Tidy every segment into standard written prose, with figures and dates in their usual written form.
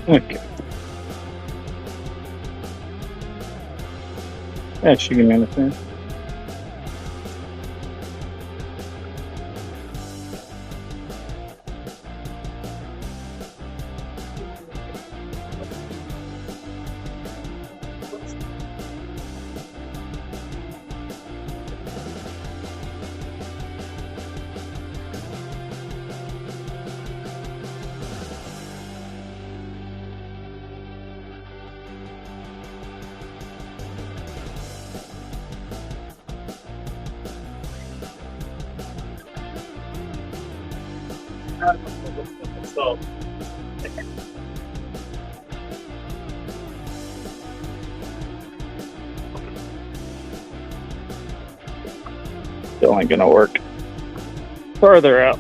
Okay. That should give me anything. So, still ain't gonna work. Farther out.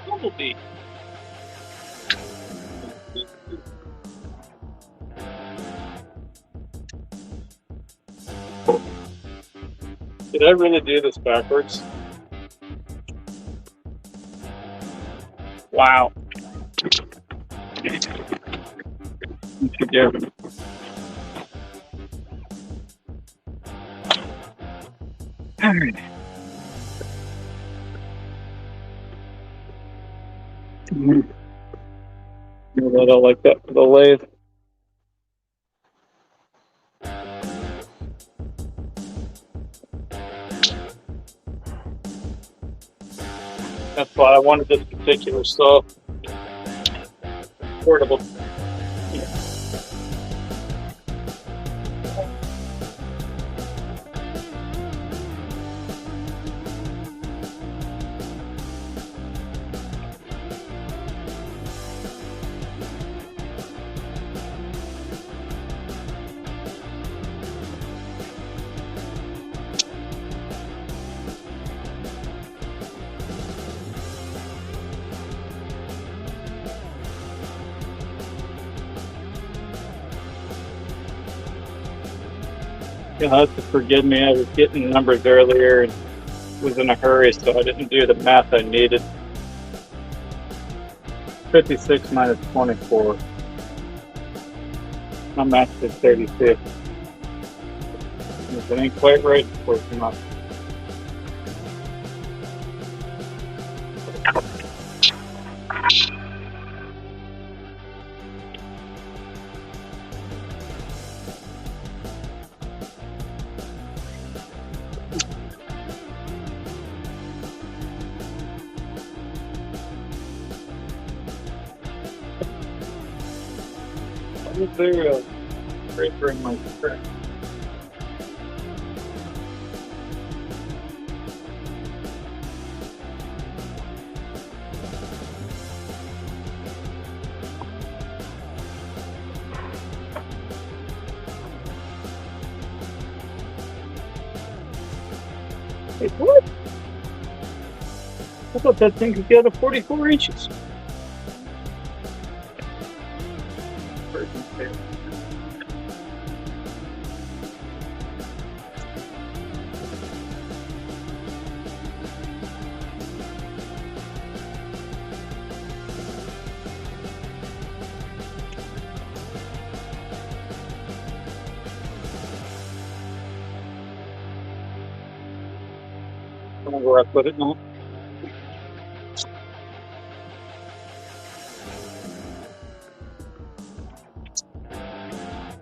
Bumblebee. Did I really do this backwards? Wow. Forgive me. Alright. I don't like that for the lathe. That's why I wanted this particular saw. Portable. You'll have to forgive me. I was getting numbers earlier and was in a hurry, so I didn't do the math I needed. 56 minus 24. I'm actually 36. If it ain't quite right, of course not. Is there a breaker in my track? Wait, what? I thought that thing could get to 44 inches. I don't know where I put it now.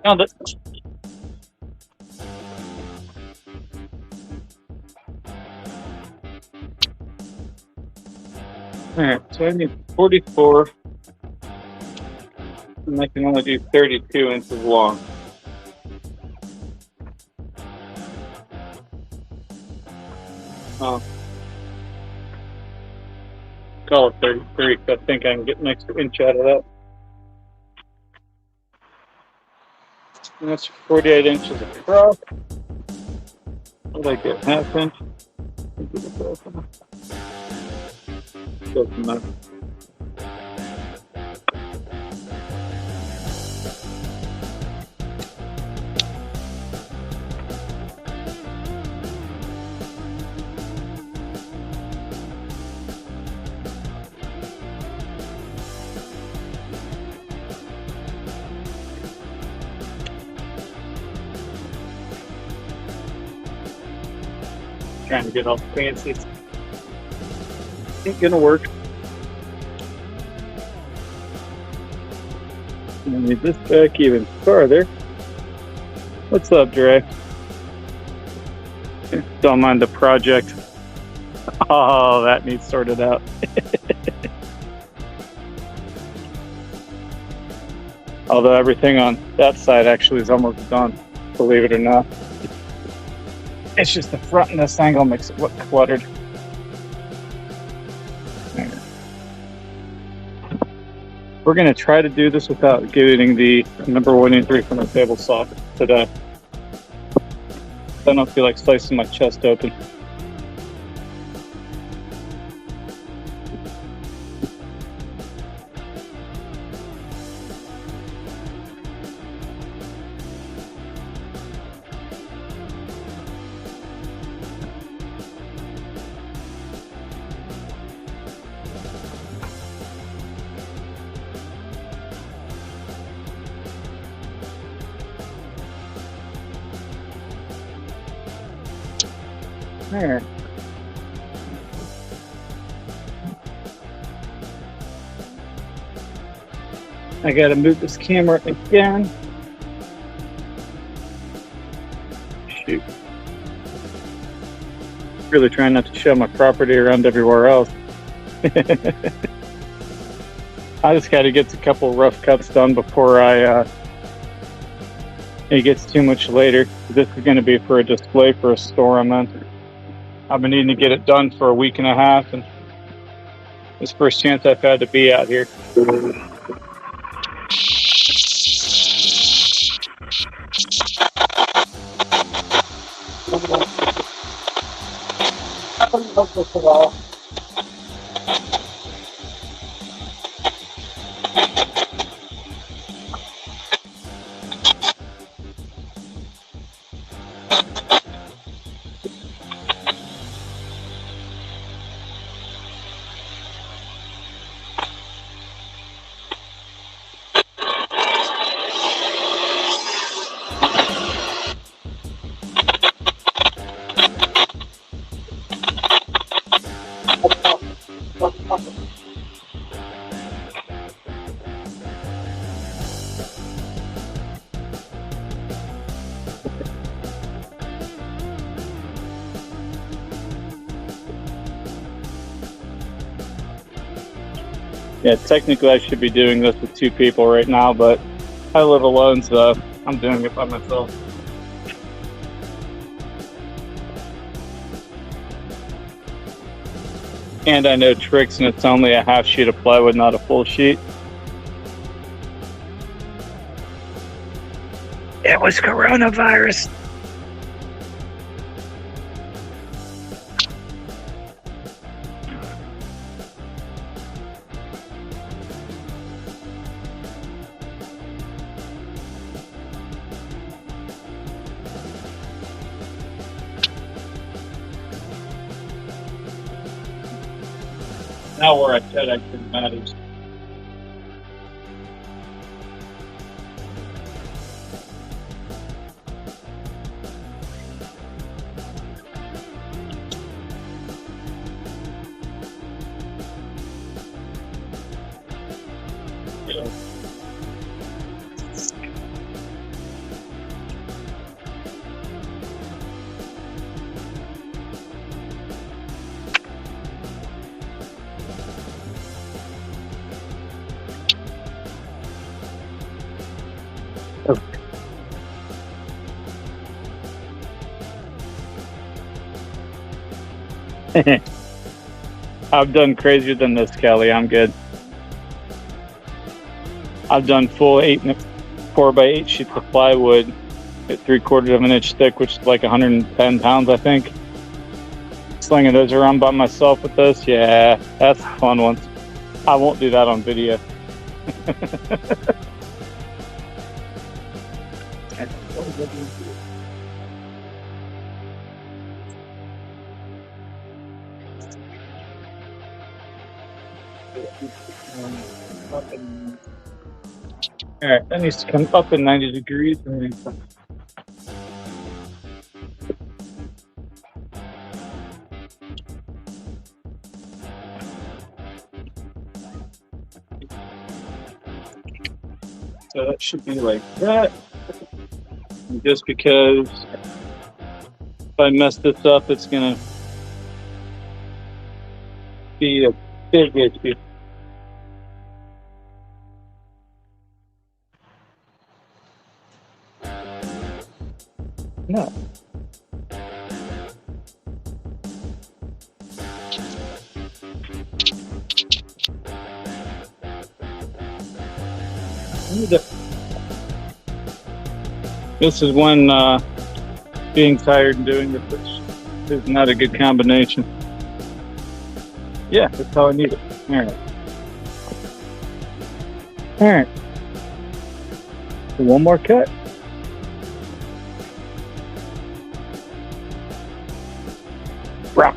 Found it. Alright, so I need 44 And I can only do 32 inches long. Call it 33, because I think I can get an extra inch out of that. And that's 48 inches across. What did I get? Half inch? Doesn't matter. Trying to get all fancy. Ain't gonna work. I need this back even farther. What's up, Dre? Don't mind the project. Oh, that needs sorted out. Although everything on that side actually is almost done, believe it or not. It's just the front and this angle makes it look cluttered. We're going to try to do this without getting the number 1 and 3 from the table saw today. I don't feel like slicing my chest open. There. I gotta move this camera again. Shoot. Really trying not to show my property around everywhere else. I just gotta get a couple rough cuts done before it gets too much later. This is gonna be for a display for a store I'm in. I've been needing to get it done for a week and a half, and this first chance I've had to be out here. Yeah, technically I should be doing this with 2 people right now, but I live alone, so I'm doing it by myself. And I know tricks, and it's only a half sheet of plywood, not a full sheet. It was coronavirus. Now where I said actually matters. Yeah. I've done crazier than this, Kelly. I'm good. I've done full 4x8 sheets of plywood at 3/4 of an inch thick, which is like 110 pounds, I think. Slinging those around by myself with this, yeah, that's a fun one. I won't do that on video. All right, that needs to come up in 90 degrees. So that should be like that. And just because if I mess this up, it's gonna be a big issue. No. This is when being tired and doing this is not a good combination. Yeah, that's how I need it. All right. All right. One more cut. Rock.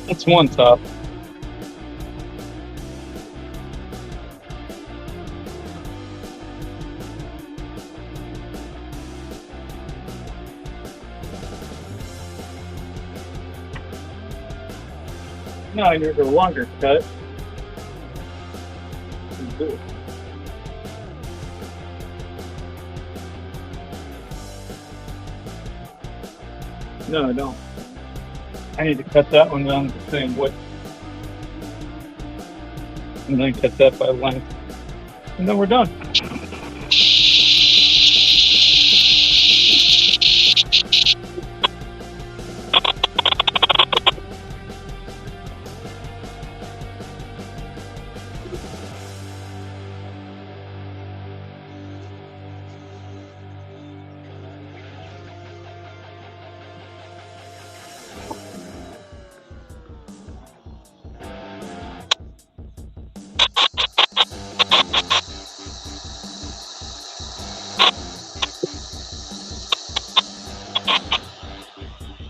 That's one top. Now I need a longer cut. No, I don't. I need to cut that one down the same width. And then cut that by length. And then we're done.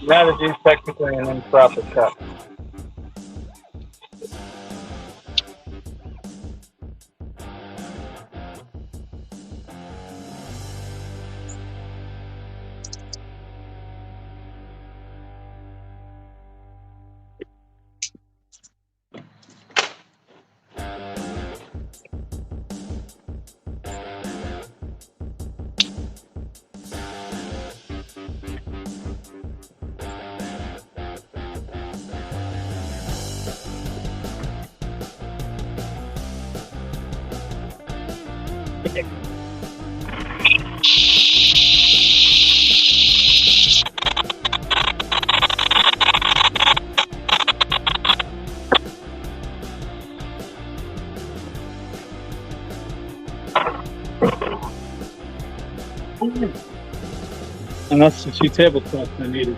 That is technically an improper cut. And that's the 2 tablecloths I needed.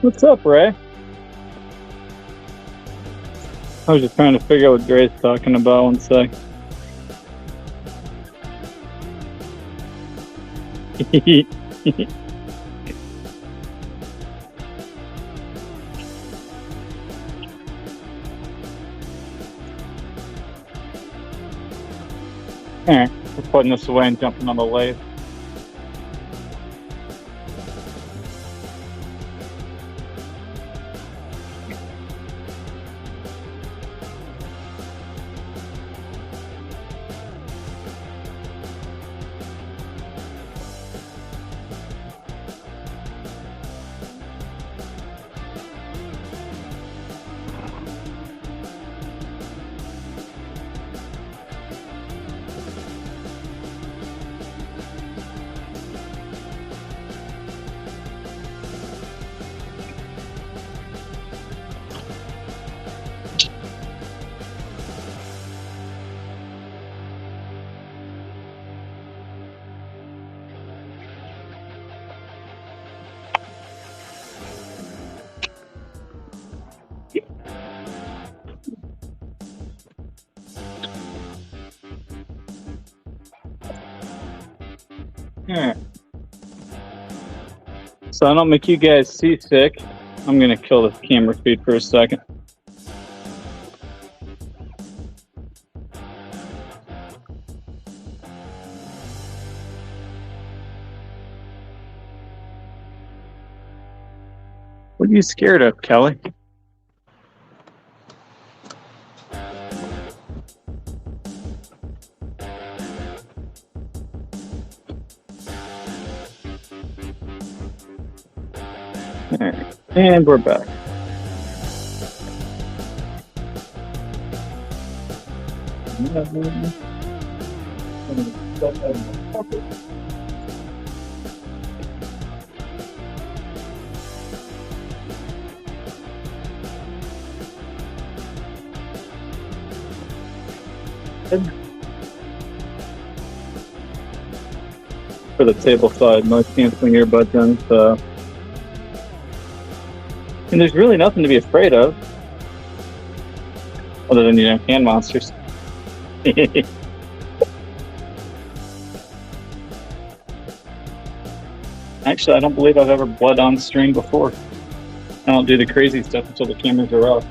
What's up, Ray? I was just trying to figure out what Dre's talking about. One sec. Alright, we're putting this away and jumping on the lathe. Alright. So I don't make you guys seasick, I'm gonna kill this camera feed for a second. What are you scared of, Kelly? Alright, and we're back. For the table side, noise canceling earbuds in, so. And there's really nothing to be afraid of. Other than, you know, hand monsters. Actually, I don't believe I've ever bled on stream before. I don't do the crazy stuff until the cameras are off.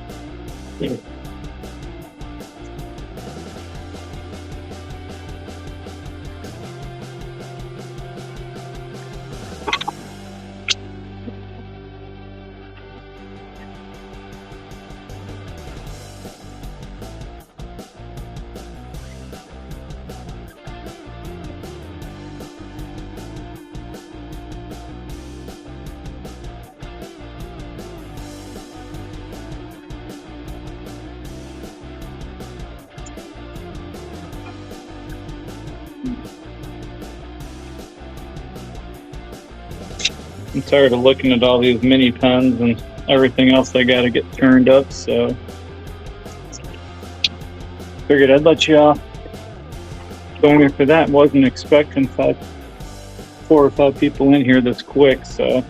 I'm tired of looking at all these mini pens and everything else I gotta get turned up, so figured I'd let y'all go in for that. Wasn't expecting 4 or 5 people in here this quick, so.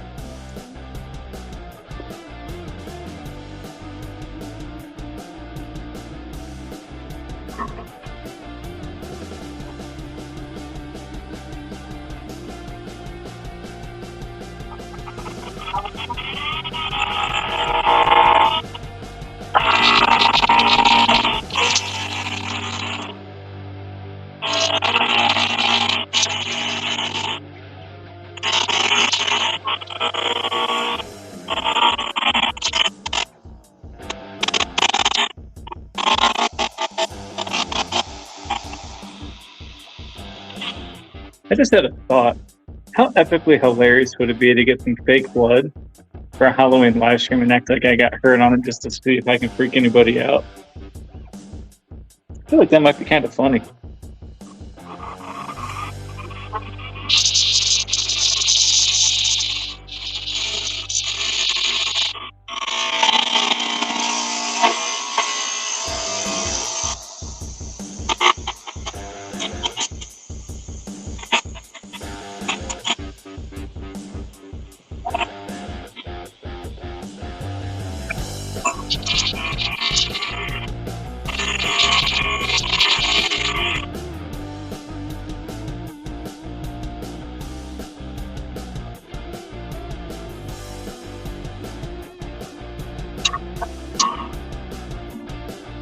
I just had a thought. How epically hilarious would it be to get some fake blood for a Halloween live stream and act like I got hurt on it just to see if I can freak anybody out? I feel like that might be kind of funny.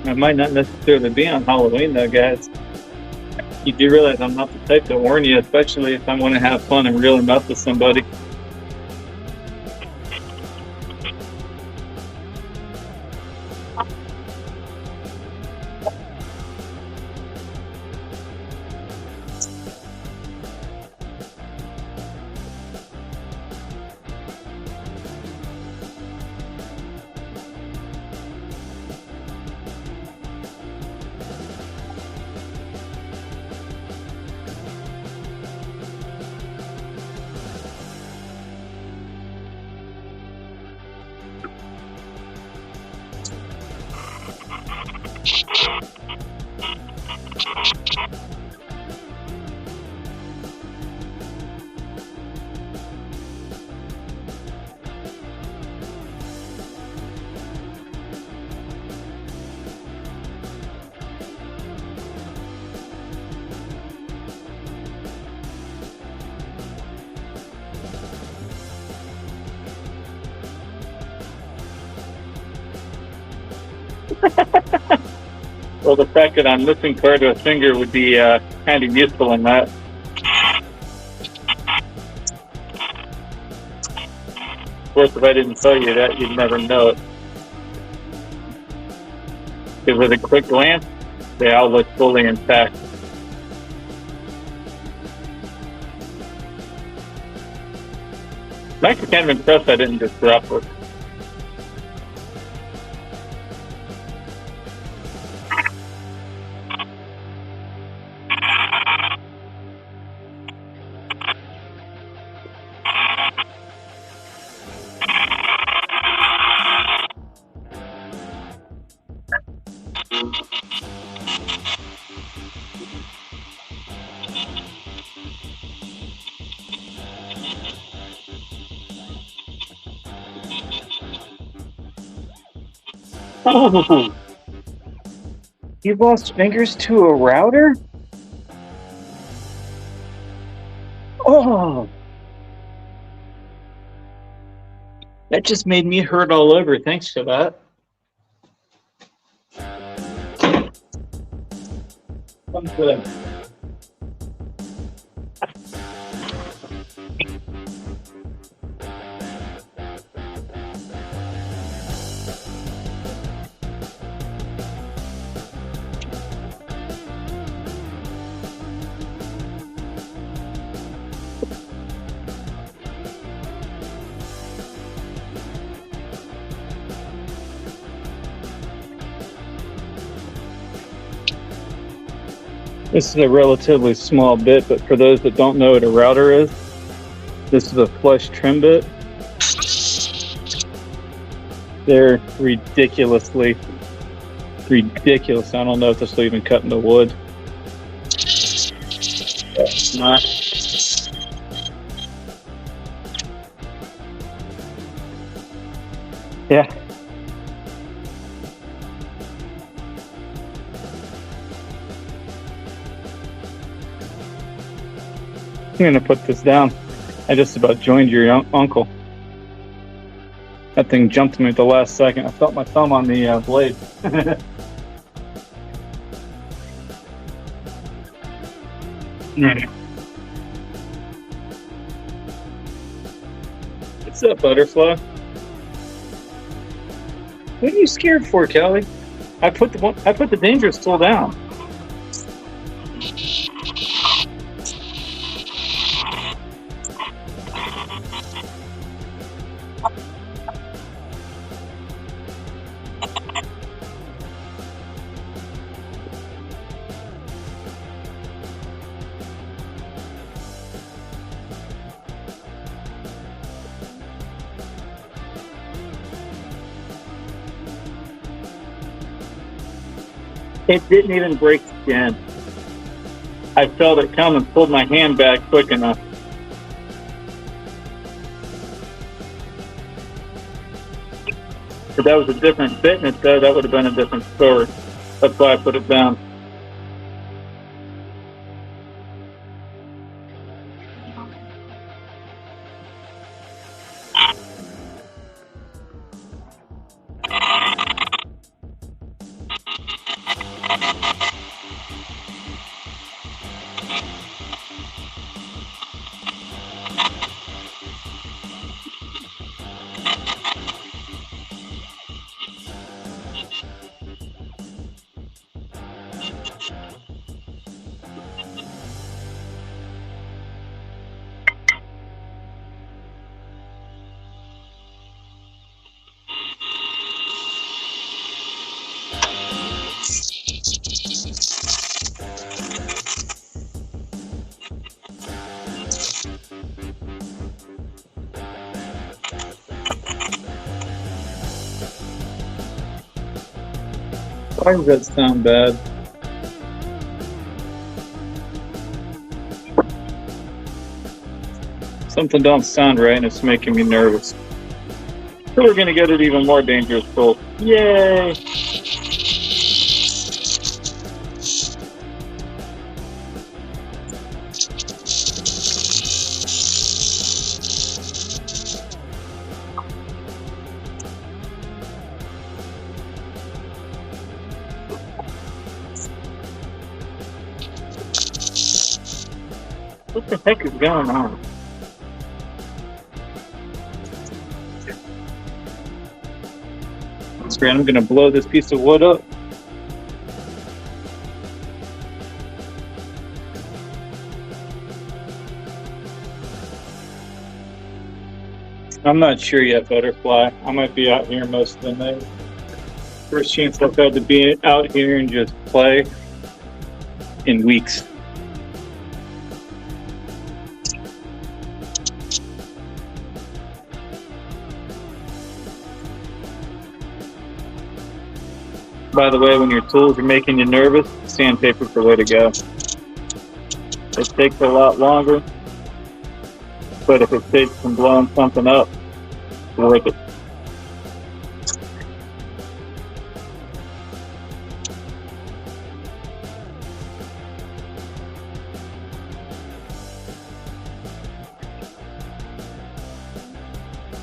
I might not necessarily be on Halloween though, guys. You do realize I'm not the type to warn you, especially if I want to have fun and really mess with somebody. Well, the fact that I'm missing part of a finger would be kind of useful in that. Of course, if I didn't tell you that, you'd never know it. Because with a quick glance, they all look fully intact. I'm actually kind of impressed I didn't just drop it. Oh, you lost fingers to a router? Oh, that just made me hurt all over. Thanks for that. I'm good. This is a relatively small bit, but for those that don't know what a router is, this is a flush trim bit. They're ridiculously ridiculous. I don't know if this will even cut into wood. It's not. Yeah. I'm gonna put this down. I just about joined your uncle. That thing jumped me at the last second. I felt my thumb on the blade. What's up, butterfly? What are you scared for, Kelly? I put the dangerous tool down. It didn't even break again. I felt it come and pulled my hand back quick enough. If that was a different fitness, though, that would have been a different story. That's why I put it down. Why does that sound bad? Something don't sound right and it's making me nervous. So we're gonna get it even more dangerous pull. Yay! What the heck is going on? That's great. I'm gonna blow this piece of wood up. I'm not sure yet, Butterfly. I might be out here most of the night. First chance I've had to be out here and just play in weeks. By the way, when your tools are making you nervous, sandpaper's the way to go. It takes a lot longer, but if it takes from blowing something up, it's worth it.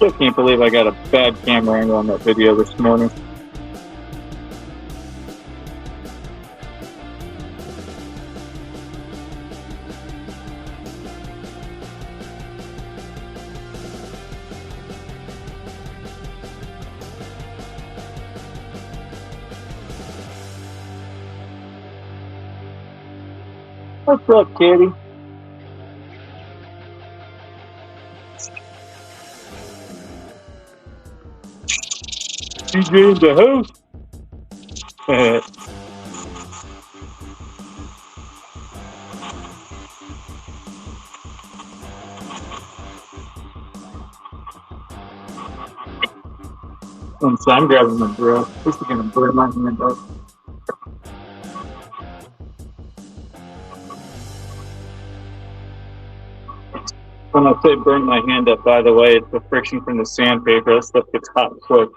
I can't believe I got a bad camera angle on that video this morning. What's up, kitty? DJ in the house. So I'm grabbing my bro. This is gonna burn my hand up. When I say burn my hand up, by the way, it's the friction from the sandpaper. That stuff gets hot quick.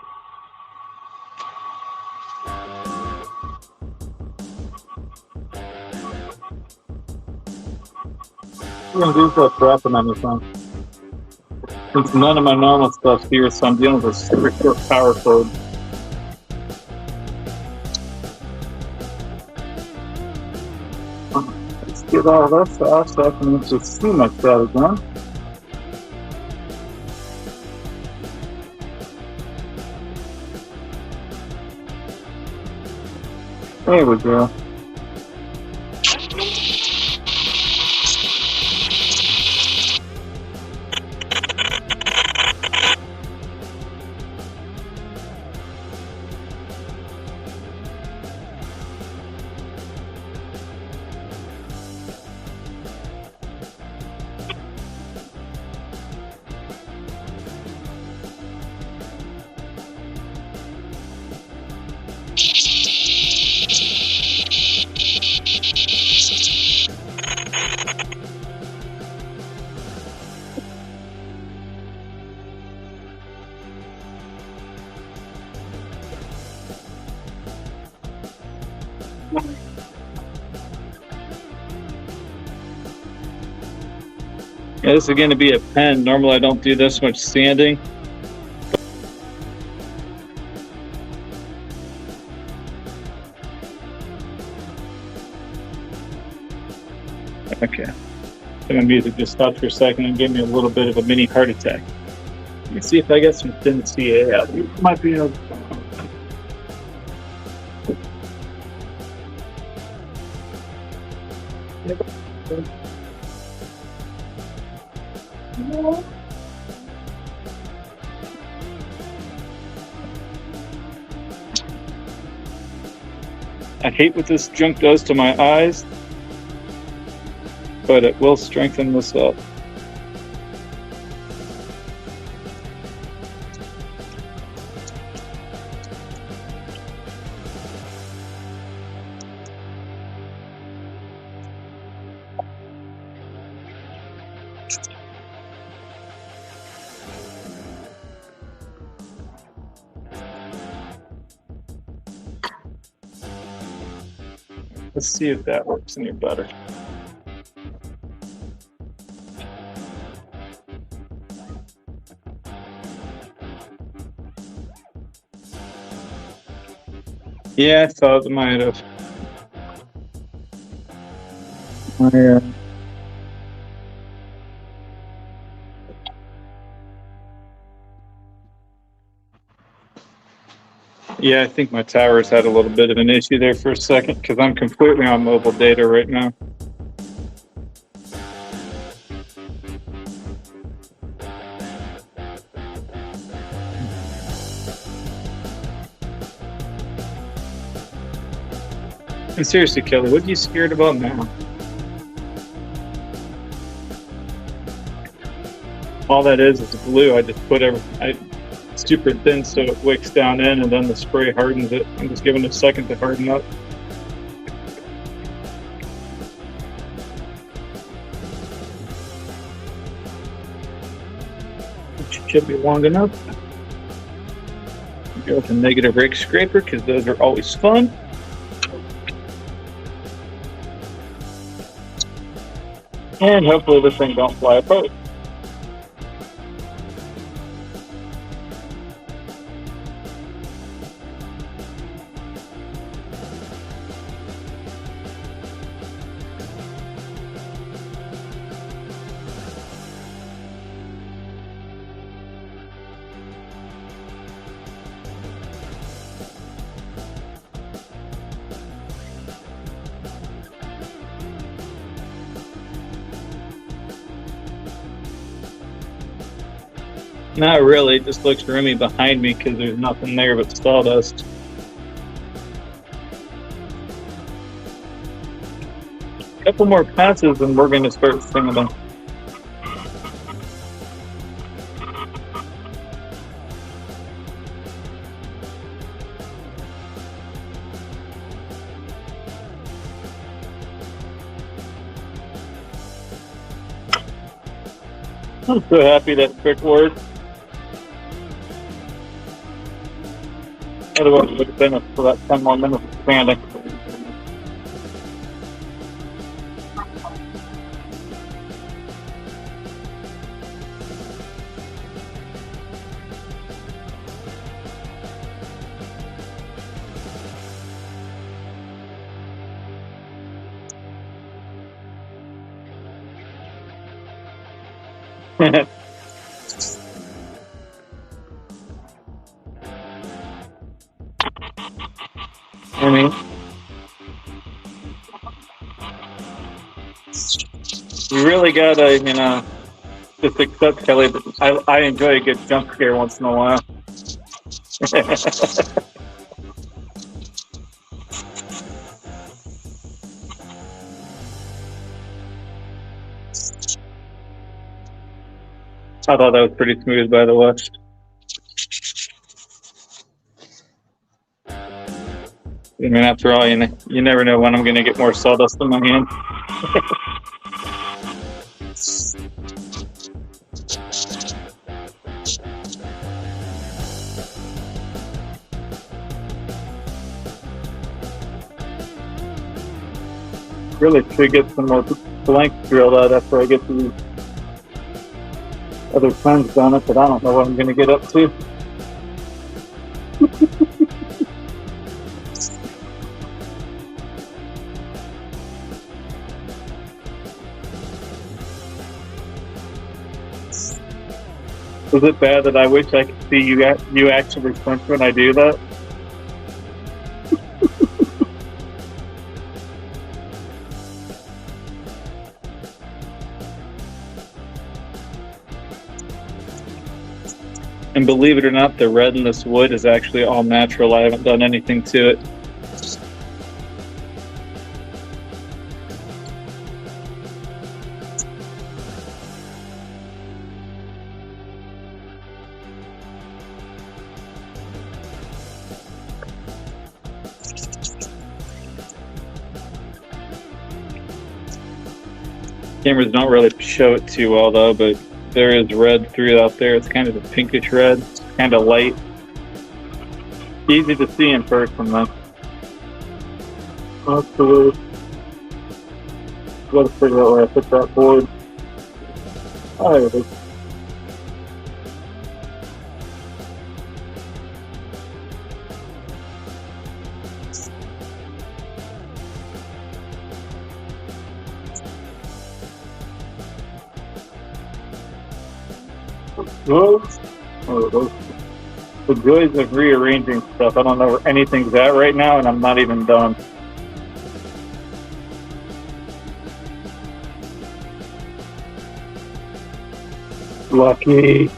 I'm gonna do that dropping on this one. Since none of my normal stuff's here, so I'm dealing with a super short power code. Let's get all this off so I can actually see myself again. There we go. Yeah, this is going to be a pen. Normally I don't do this much sanding. Okay. So my music just stopped for a second and gave me a little bit of a mini heart attack. Let me see if I get some thin CA out here. Might be able. I hate what this junk does to my eyes, but it will strengthen this up. Let's see if that works any better. Yeah, I thought it might have. Yeah, I think my tower's had a little bit of an issue there for a second because I'm completely on mobile data right now. And seriously, Kelly, what are you scared about now? All that is glue. I just put super thin so it wicks down in, and then the spray hardens it. I'm just giving it a second to harden up. Which should be long enough. Go with a negative rake scraper because those are always fun. And hopefully this thing don't fly apart. Not really, it just looks roomy behind me because there's nothing there but sawdust. A couple more passes and we're going to start singing them. I'm so happy that trick worked. Otherwise, it would have been for that 10 more minutes of standing. I mean, you really gotta, just accept, Kelly, that I enjoy a good jump scare once in a while. I thought that was pretty smooth, by the way. I mean, after all, you never know when I'm going to get more sawdust in my hand. Really should get some more blanks drilled out after I get these other plans done, but I don't know what I'm going to get up to. Is it bad that I wish I could see you actually flinch when I do that? And believe it or not, the red in this wood is actually all natural. I haven't done anything to it. Cameras don't really show it too well though, but there is red throughout there. It's kind of a pinkish red, kind of light. Easy to see in person though. Absolutely. Gotta figure out where I put that board. Oh, there it is. Those. The joys of rearranging stuff. I don't know where anything's at right now, and I'm not even done. Lucky.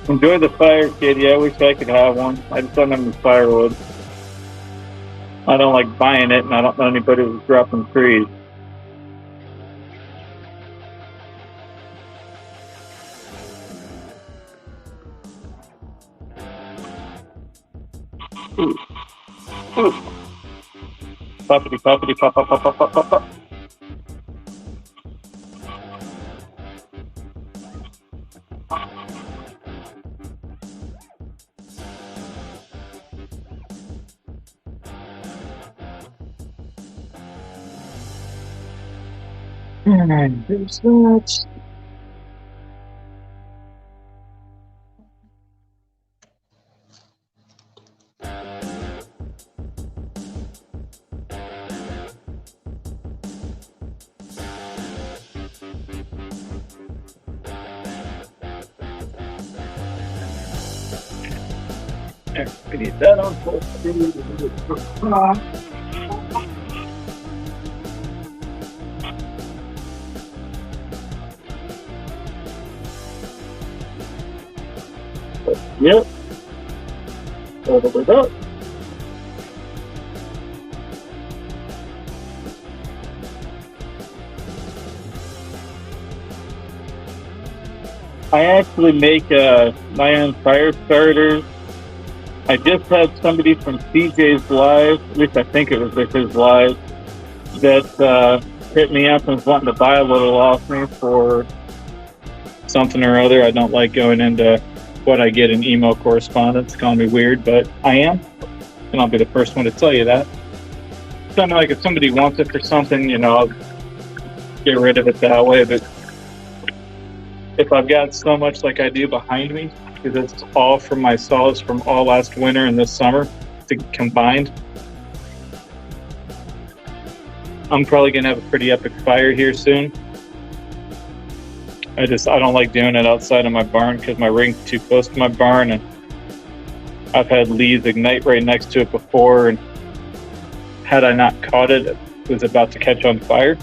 Enjoy the fire, kid. Yeah, I wish I could have one. I just don't have the firewood. I don't like buying it, and I don't know anybody who's dropping trees. Ooh. Ooh. Poppity, poppity, pop, pop, pop, pop, pop, pop, pop. And there's that. There, we need that on full speed. Yep. I actually make my own fire starters. I just had somebody from CJ's Live, at least I think it was his live, that hit me up and was wanting to buy a little off me for something or other. I don't like going into what I get in email correspondence. Call me weird, but I am, and I'll be the first one to tell you that. So I mean, like if somebody wants it for something, you know, I'll get rid of it that way. But if I've got so much like I do behind me, because it's all from my saws from all last winter and this summer combined, I'm probably gonna have a pretty epic fire here soon. I don't like doing it outside of my barn because my ring's too close to my barn, and I've had leaves ignite right next to it before, and had I not caught it, it was about to catch on fire.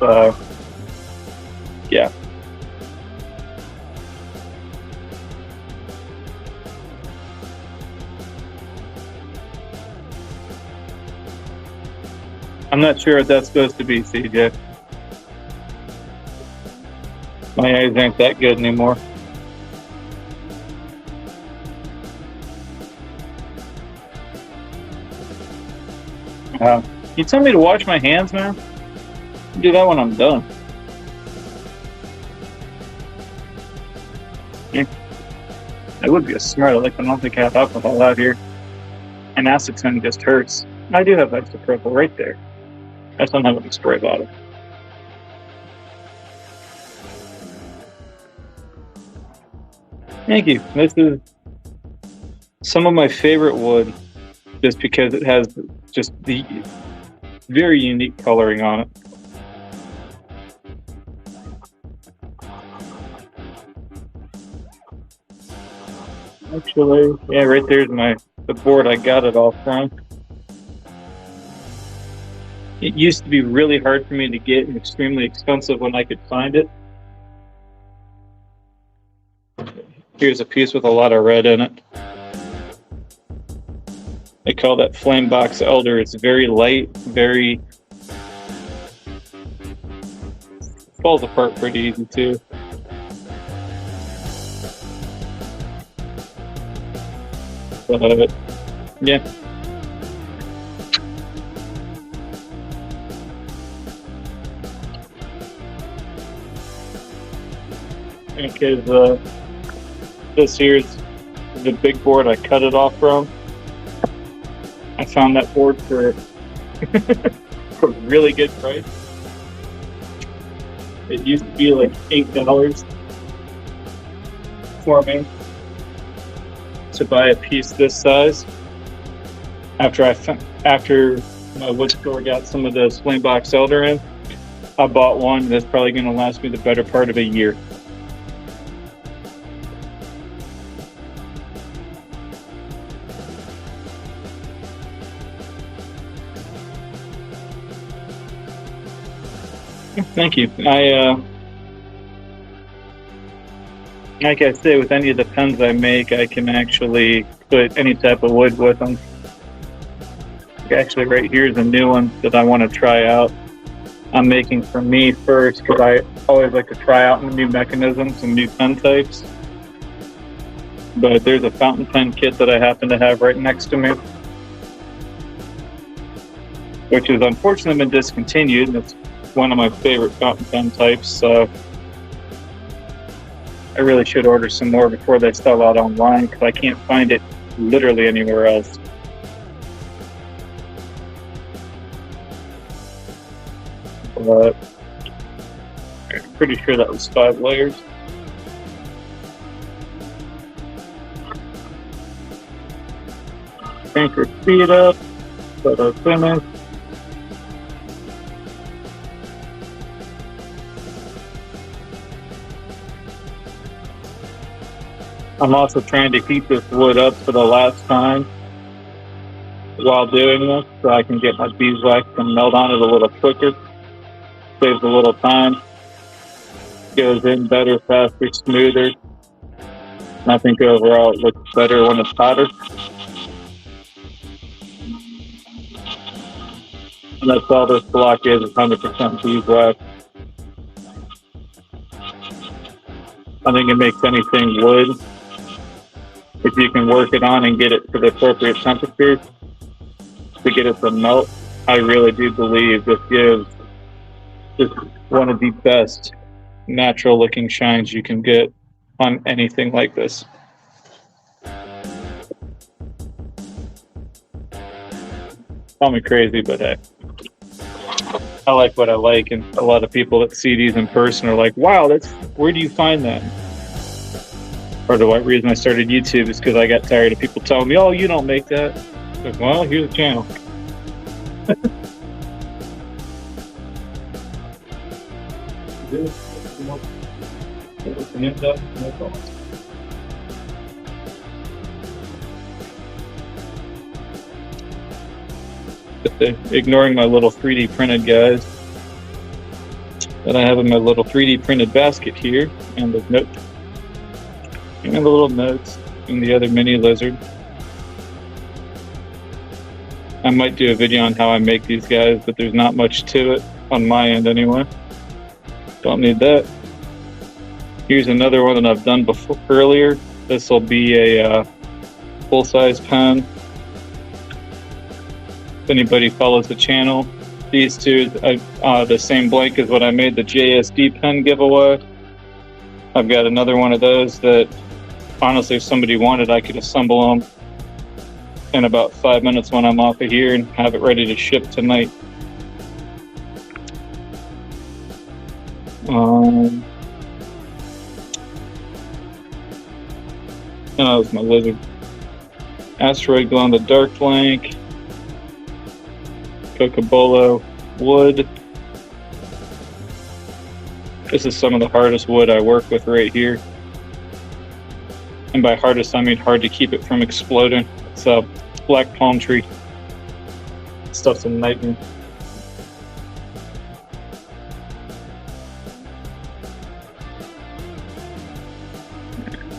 So, yeah. I'm not sure what that's supposed to be, CJ. My eyes aren't that good anymore. You tell me to wash my hands, man? I'll do that when I'm done. Yeah. That would be a smart. I don't think I have alcohol out here. And acetone just hurts. I do have isopropyl right there. I just don't have a spray bottle. Thank you. This is some of my favorite wood, just because it has just the very unique coloring on it. Actually, yeah, right there's the board I got it all from. It used to be really hard for me to get and extremely expensive when I could find it. Here's a piece with a lot of red in it. They call that flame box elder. It's very light, very... falls apart pretty easy too. But, yeah. Because this here's the big board I cut it off from. I found that board for for a really good price. It used to be like $8 for me to buy a piece this size. After my wood store got some of the swing box elder in, I bought one that's probably going to last me the better part of a year. Thank you. Like I say, with any of the pens I make, I can actually put any type of wood with them. Actually, right here is a new one that I want to try out. I'm making for me first because I always like to try out new mechanisms and new pen types. But there's a fountain pen kit that I happen to have right next to me, which has unfortunately been discontinued. It's one of my favorite fountain pen types, so I really should order some more before they sell out online because I can't find it literally anywhere else. But I'm pretty sure that was 5 layers. Crank her speed up, let her finish. I'm also trying to heat this wood up for the last time while doing this so I can get my beeswax and melt on it a little quicker. Saves a little time. Goes in better, faster, smoother. And I think overall it looks better when it's hotter. And that's all this block is 100% beeswax. I think it makes anything wood, if you can work it on and get it to the appropriate temperature to get it to melt. I really do believe this gives just one of the best natural looking shines you can get on anything like this. Call me crazy, but hey, I like what I like, and a lot of people that see these in person are like, wow, where do you find that? Part of the reason I started YouTube is because I got tired of people telling me, oh, you don't make that. Like, well, here's the channel. Ignoring my little 3D printed guys that I have in my little 3D printed basket here, and the note, and the little notes, and the other mini lizard. I might do a video on how I make these guys, but there's not much to it on my end anyway. Don't need that. Here's another one that I've done before earlier. This will be a full-size pen. If anybody follows the channel, these two, the same blank as what I made the JSD pen giveaway. I've got another one of those that, honestly, if somebody wanted, I could assemble them in about 5 minutes when I'm off of here and have it ready to ship tonight. And that was my lizard. Asteroid glow in the dark blank. Cocobolo wood. This is some of the hardest wood I work with right here. And by hardest, I mean hard to keep it from exploding. It's a black palm tree. Stuff's a nightmare.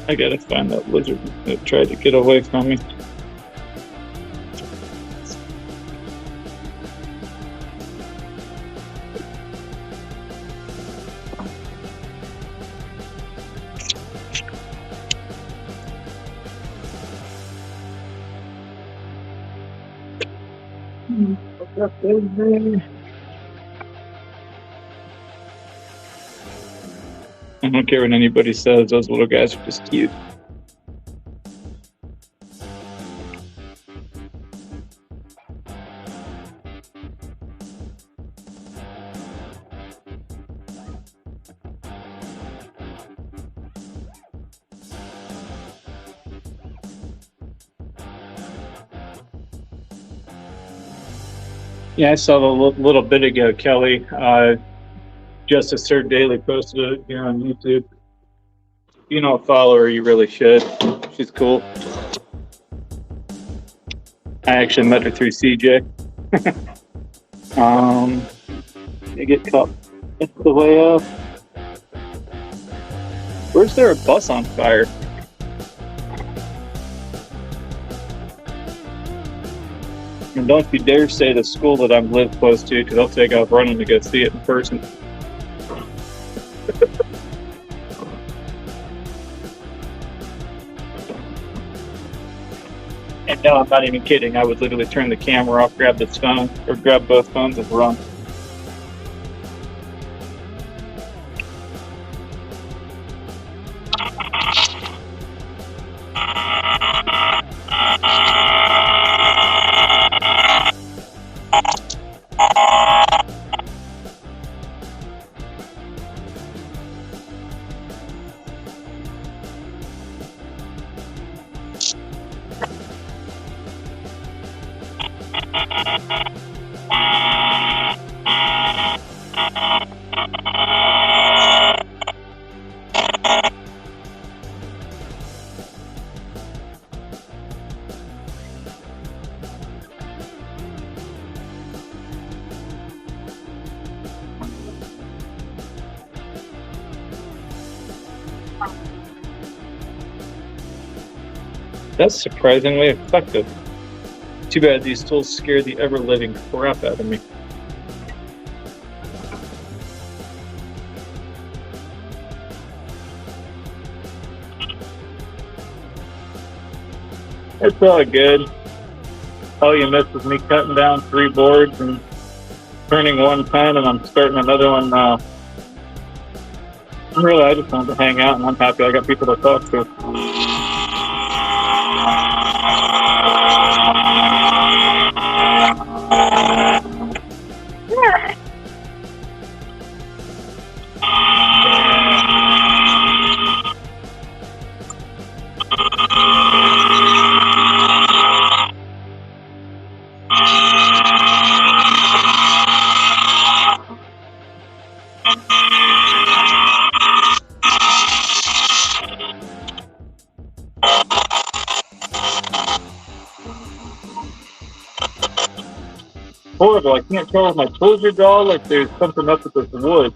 I gotta find that lizard that tried to get away from me. I don't care what anybody says, those little guys are just cute. Yeah, I saw a little bit ago, Kelly. Justice Sir Daily posted it here on YouTube. If you don't follow her, you really should. She's cool. I actually met her through CJ. You get caught. It's the way up. Where's there a bus on fire? And don't you dare say the school that I'm live close to, because I'll take off running to go see it in person. And no, I'm not even kidding. I would literally turn the camera off, grab this phone, or grab both phones and run. That's surprisingly effective. Too bad these tools scare the ever-living crap out of me. It's all good. All you missed was me cutting down 3 boards and turning one pen, and I'm starting another one now. Really, I just wanted to hang out, and I'm happy I got people to talk to. Horrible. I can't tell if my tools are dull, like there's something up with this wood.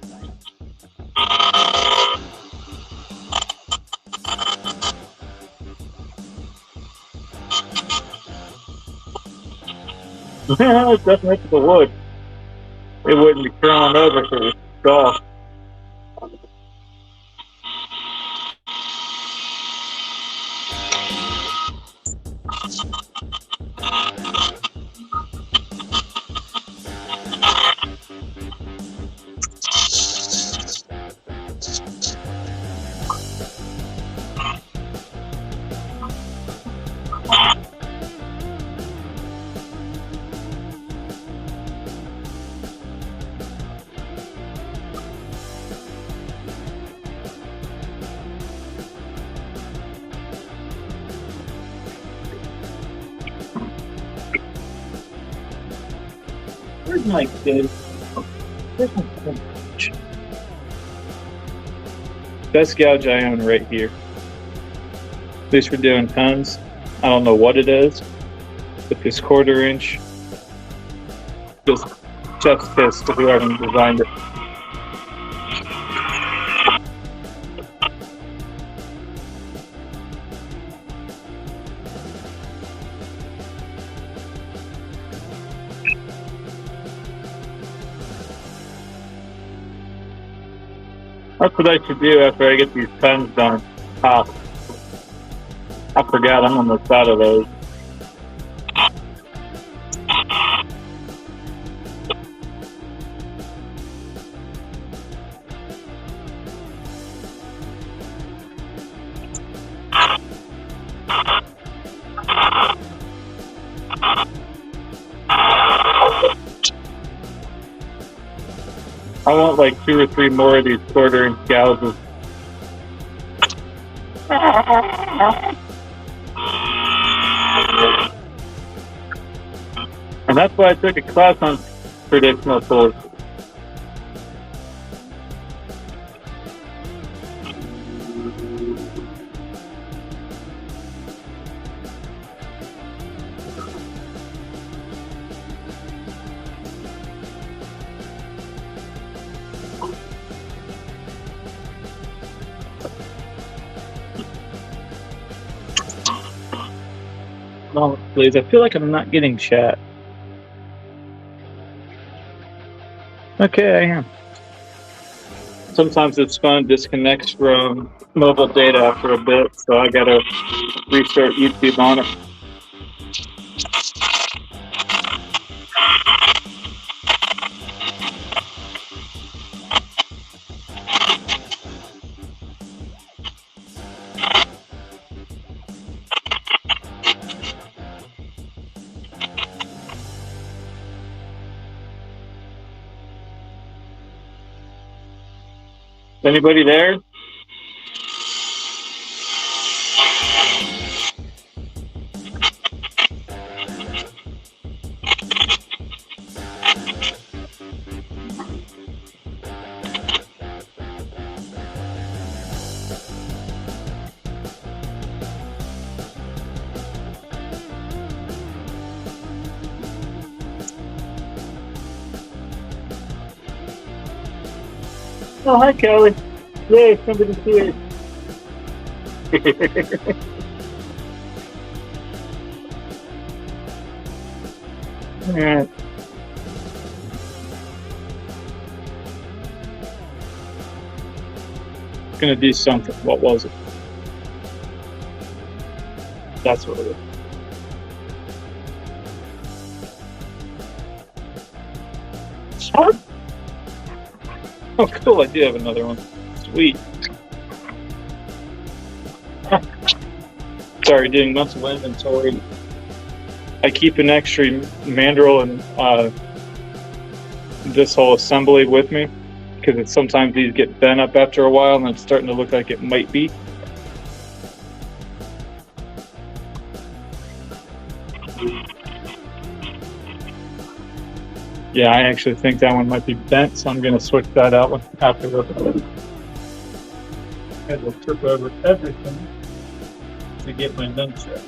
It's definitely up with the wood. It wouldn't be curling over if it was dull. Where's my kid? Where's my kid? Best gouge I own right here. At least we're doing tons. I don't know what it is, but this 1/4 inch, just chef's kiss to whoever designed it. That's what I should do after I get these pens done. I forgot I'm almost out of those. I want like 2 or 3 more of these 1/4 inch gouges. And that's why I took a class on traditional tools. No, please. I feel like I'm not getting chat. Okay, I am. Sometimes it's fun to disconnect from mobile data after a bit, so I gotta restart YouTube on it. Anybody there? Oh, hi, Kelly. Yay, somebody's here. Alright. Gonna do something. What was it? That's what it is. What? Oh, cool. I do have another one. Sweet. Sorry, doing mental inventory. I keep an extra mandrel and this whole assembly with me because sometimes these get bent up after a while and it's starting to look like it might be. Yeah, I actually think that one might be bent, so I'm going to switch that out after the. I will trip over everything to get my nunchuck.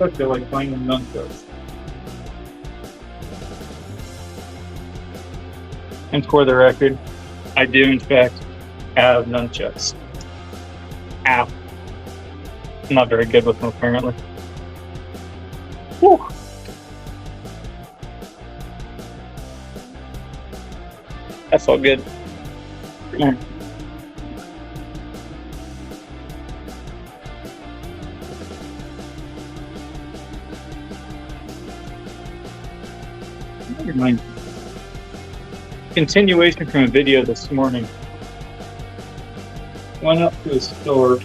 I feel like finding nunchucks. And for the record, I do in fact have nunchucks. Ow. I'm not very good with them apparently. Whew. That's all good. Yeah. Never mind. Continuation from a video this morning. Went up to a store.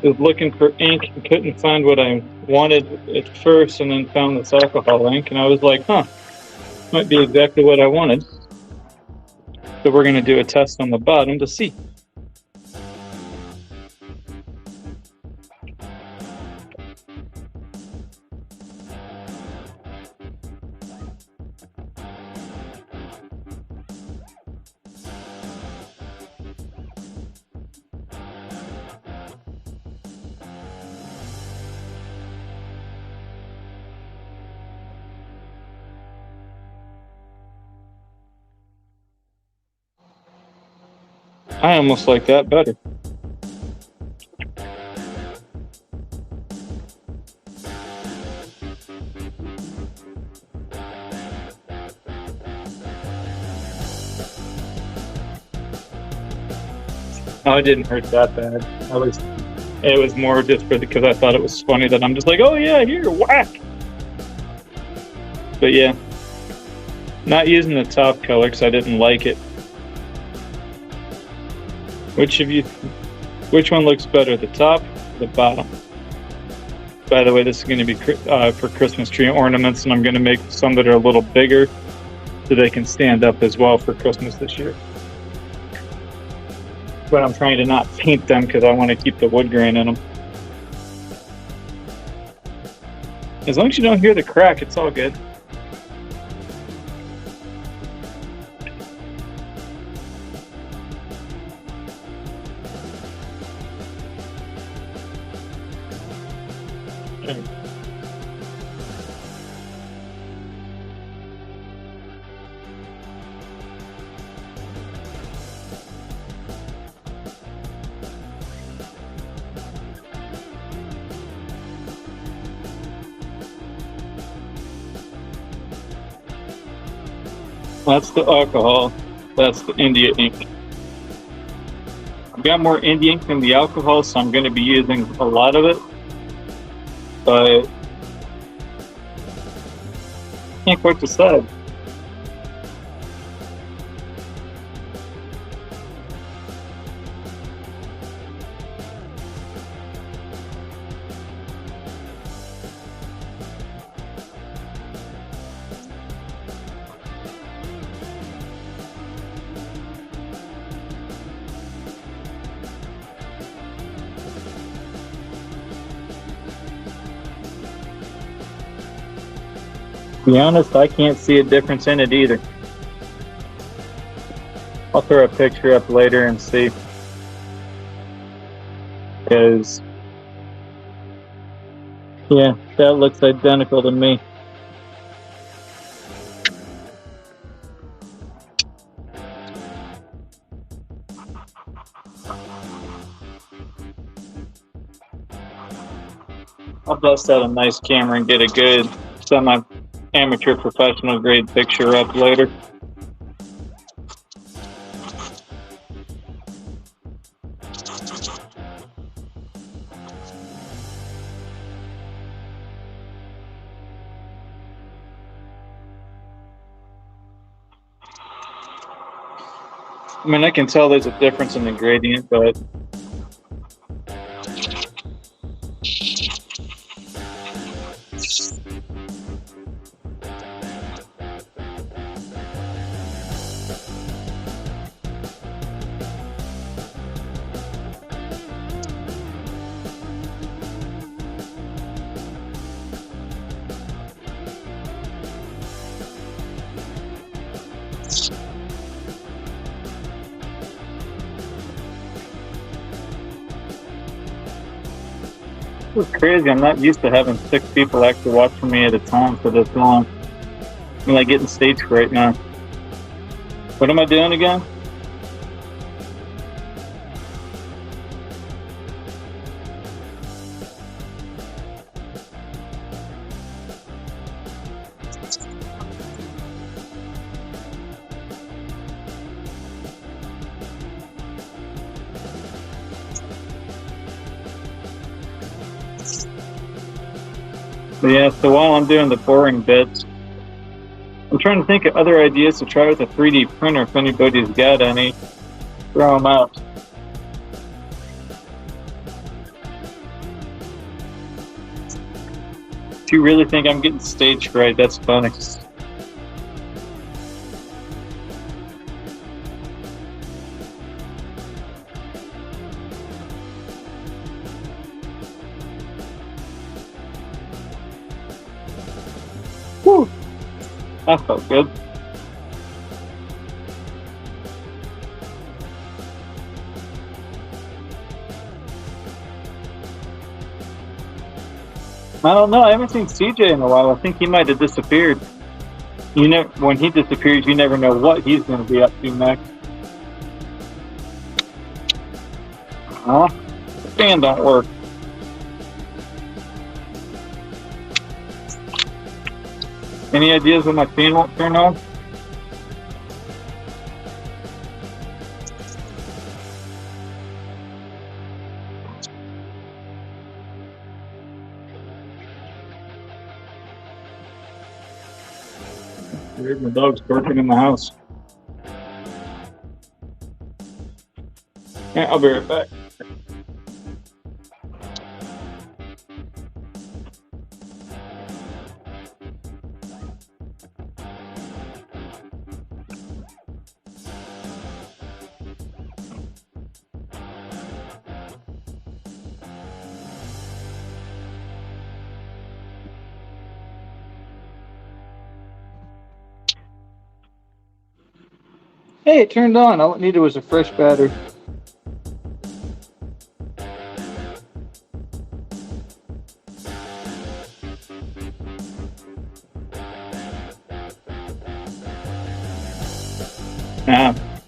Was looking for ink and couldn't find what I wanted at first, and then found this alcohol ink, and I was like, huh, might be exactly what I wanted. So we're going to do a test on the bottom to see. I almost like that better. Oh, it didn't hurt that bad. It was more just because I thought it was funny that I'm just like, oh yeah, here, whack. But yeah, not using the top color because I didn't like it. Which one looks better, the top or the bottom? By the way, this is going to be for Christmas tree ornaments, and I'm going to make some that are a little bigger so they can stand up as well for Christmas this year. But I'm trying to not paint them because I want to keep the wood grain in them. As long as you don't hear the crack, it's all good. That's the alcohol. That's the India ink. I've got more India ink than the alcohol, so I'm going to be using a lot of it. But I can't quite decide. To be honest, I can't see a difference in it either. I'll throw a picture up later and see. Because, yeah, that looks identical to me. I'll bust out a nice camera and get a good semi-amateur professional grade picture up later. I mean, I can tell there's a difference in the gradient, but it's crazy. I'm not used to having 6 people actually watching me at a time for this long. I'm like getting stage fright now. What am I doing again? But yeah, so while I'm doing the boring bits, I'm trying to think of other ideas to try with a 3D printer if anybody's got any. Throw them out. If you really think I'm getting stage fright, that's funny. Whew. That felt good. I don't know. I haven't seen CJ in a while. I think he might have disappeared. You know, when he disappears, you never know what he's going to be up to next. Huh? The fan don't work. Any ideas when my fan won't turn on? Weird, my dog's barking in the house. Yeah, I'll be right back. Hey, it turned on. All it needed was a fresh battery.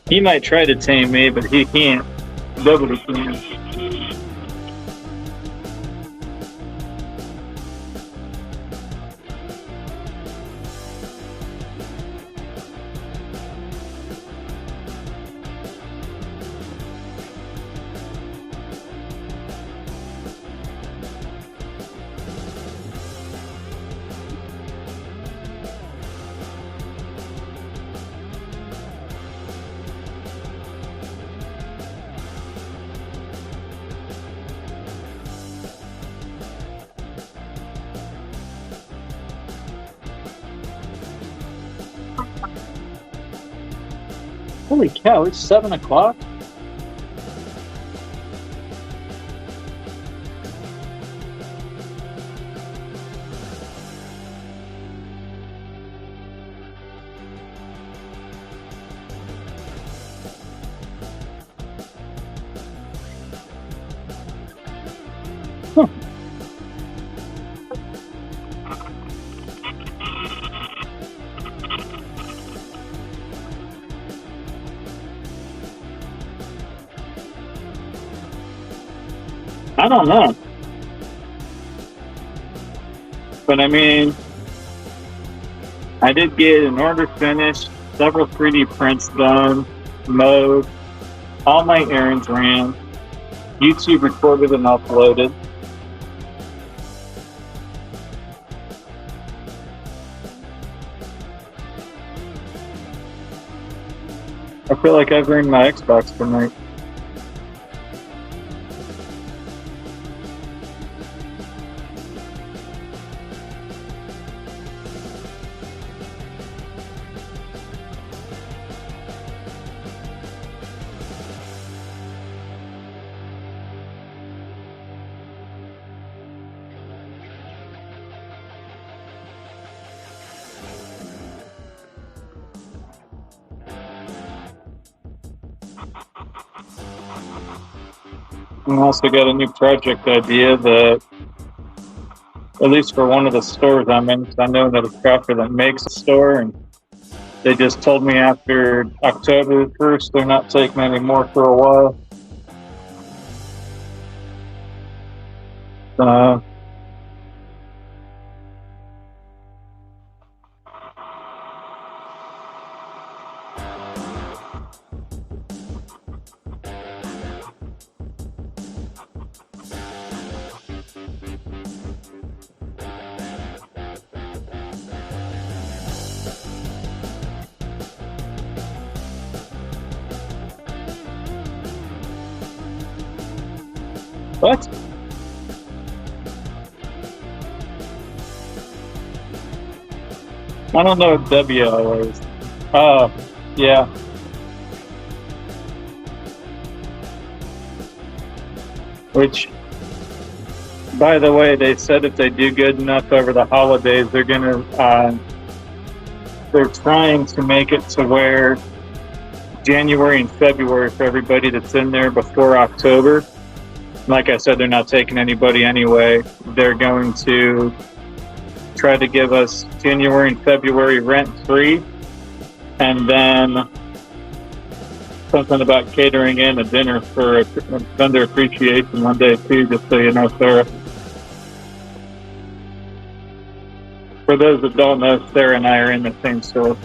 He might try to tame me, but he can't. Nobody can. Holy cow, it's 7 o'clock? Huh. I don't know. But I mean, I did get an order finished, several 3D prints done, mowed, all my errands ran, YouTube recorded and uploaded. I feel like I've earned my Xbox tonight. I also got a new project idea that, at least for one of the stores I'm in, because I know that it's crafter that makes a store, and they just told me after October 1st they're not taking any more for a while. What? I don't know what WO is. Oh, yeah. Which, by the way, they said if they do good enough over the holidays, they're gonna, they're trying to make it to where January and February for everybody that's in there before October. Like I said, they're not taking anybody anyway. They're going to try to give us January and February rent free, and then something about catering in a dinner for vendor appreciation one day too, just so you know, Sarah. For those that don't know, Sarah and I are in the same store.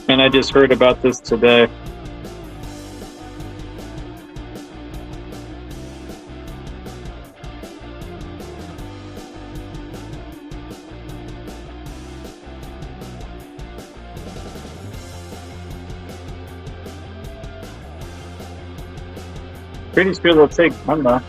And I just heard about this today. Pretty sure they'll take one though.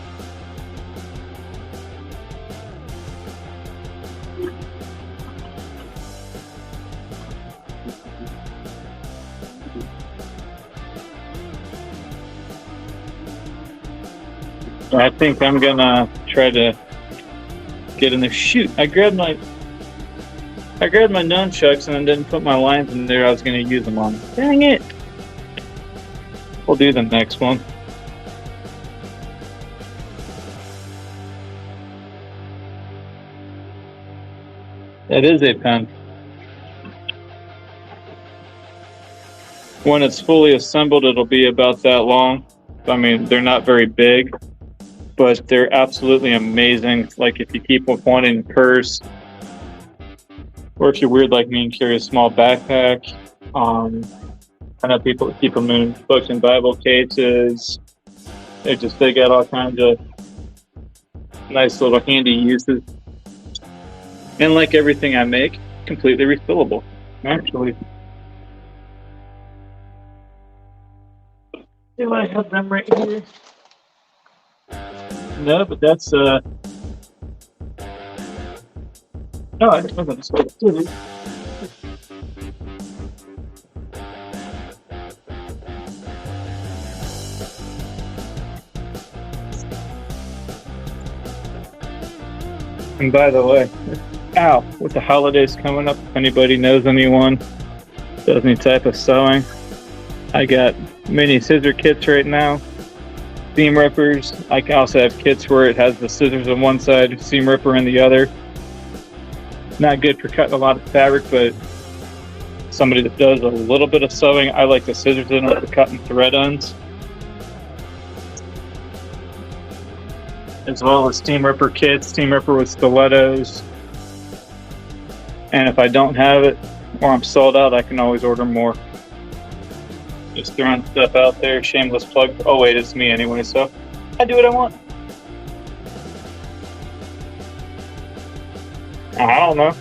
I think I'm gonna try to get in there. Shoot, I grabbed my nunchucks and then didn't put my lines in there I was gonna use them on. Dang it! We'll do the next one. That is a pen. When it's fully assembled, it'll be about that long. I mean, they're not very big, but they're absolutely amazing. Like if you keep one in your purse, or if you're weird like me and carry a small backpack. I know people keep them in books and Bible cases. They got all kinds of nice little handy uses. And like everything I make, completely refillable, actually. Do I have them right here? No, but that's no, I just wasn't supposed to. And by the way, with the holidays coming up, if anybody knows anyone does any type of sewing, I got mini scissor kits right now, seam rippers. I can also have kits where it has the scissors on one side, seam ripper in the other. Not good for cutting a lot of fabric, but somebody that does a little bit of sewing, I like the scissors in it for cutting thread ends. As well as steam ripper kits, steam ripper with stilettos. And if I don't have it or I'm sold out, I can always order more. Just throwing stuff out there, shameless plug. Oh wait, it's me anyway, so I do what I want. I don't know.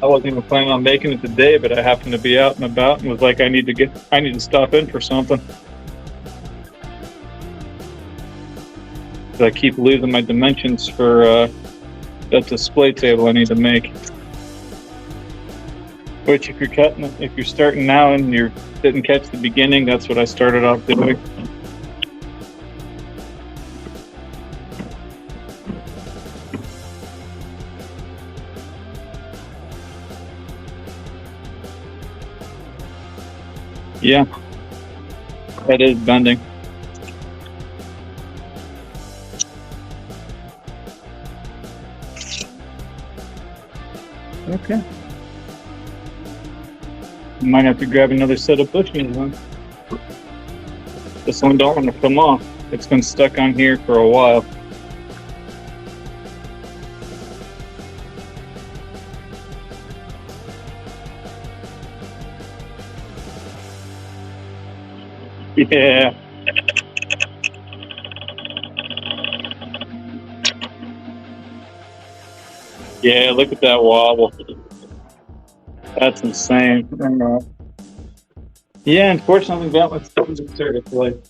I wasn't even planning on making it today, but I happened to be out and about and was like, I need to stop in for something. I keep losing my dimensions for that display table I need to make. Which if you're starting now and you didn't catch the beginning, that's what I started off doing. Yeah, that is bending. Okay. Might have to grab another set of bushings then. This one don't want to come off. It's been stuck on here for a while. Yeah. Yeah, look at that wobble. That's insane. Yeah, unfortunately, that one's still certified.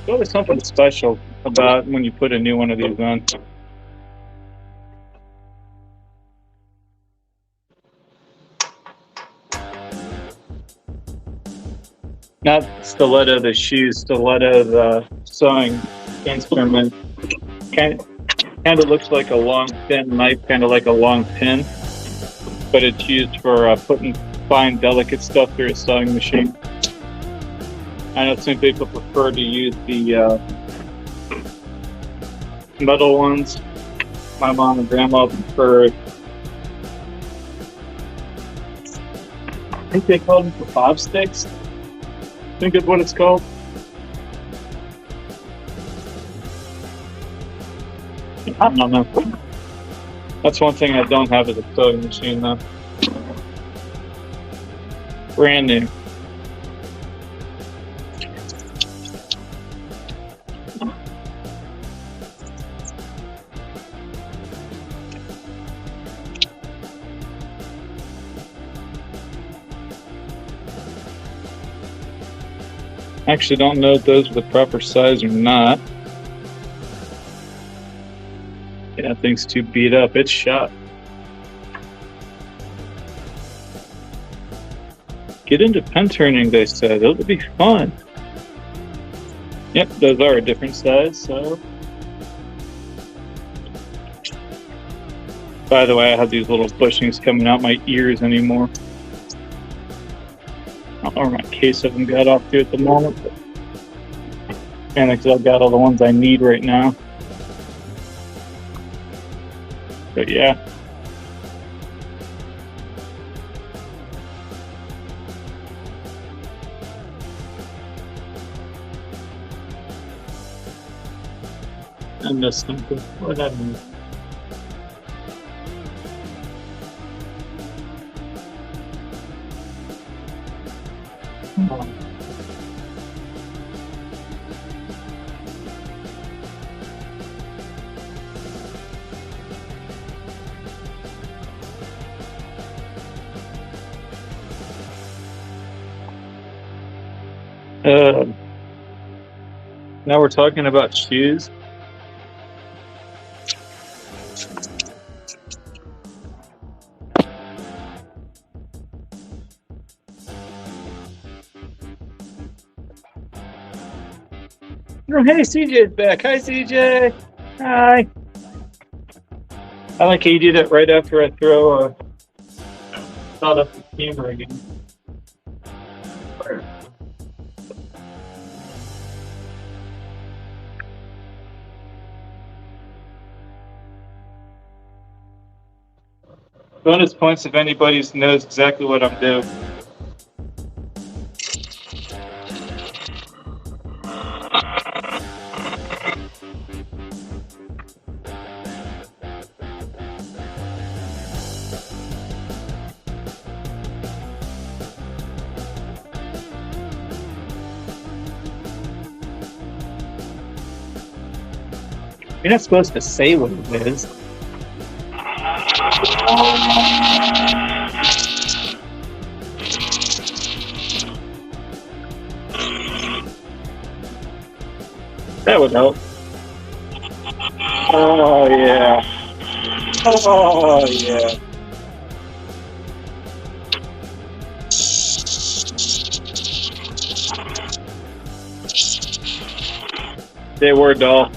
There's always something special about when you put a new one of these on. Not stiletto the shoes, stiletto the sewing instrument. Kind of looks like a long thin knife, kind of like a long pin, but it's used for putting fine, delicate stuff through a sewing machine. I know some people prefer to use the metal ones. My mom and grandma prefer, I think they call them the bob sticks. I think that's what it's called. I don't know. That's one thing I don't have is a sewing machine though. Brand new. Actually, don't know if those are the proper size or not. Yeah, that thing's too beat up. It's shot. Get into pen turning, they said. It'll be fun. Yep, those are a different size, so. By the way, I have these little bushings coming out my ears anymore. I don't know where my case of them got off to at the moment, but and because I've got all the ones I need right now. But yeah. I missed something. What did I miss? Come on. Now we're talking about shoes. Oh, hey, CJ's back. Hi, CJ. Hi. I like how you do that right after I throw thought up the camera again. Bonus points if anybody knows exactly what I'm doing. You're not supposed to say what it is. That would help. Oh, yeah. Oh, yeah. They were dull.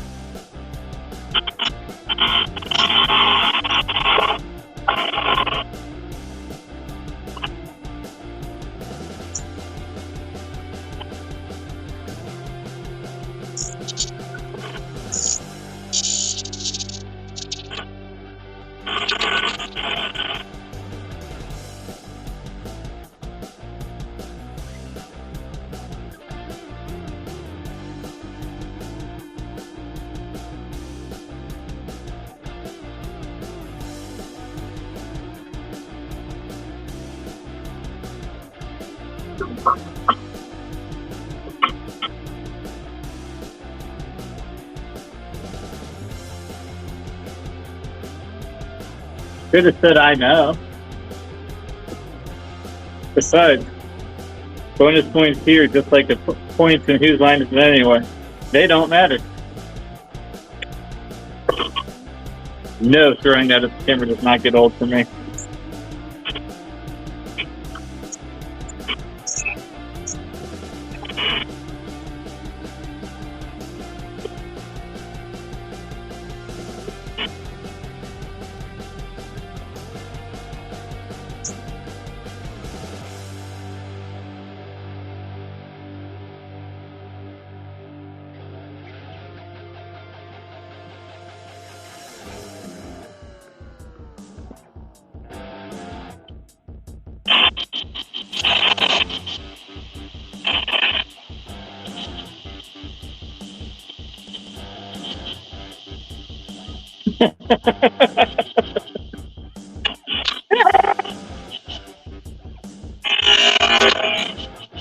Could have said I know. Besides, bonus points here, just like the points in whose line is it anyway. They don't matter. No, throwing that at the camera does not get old for me.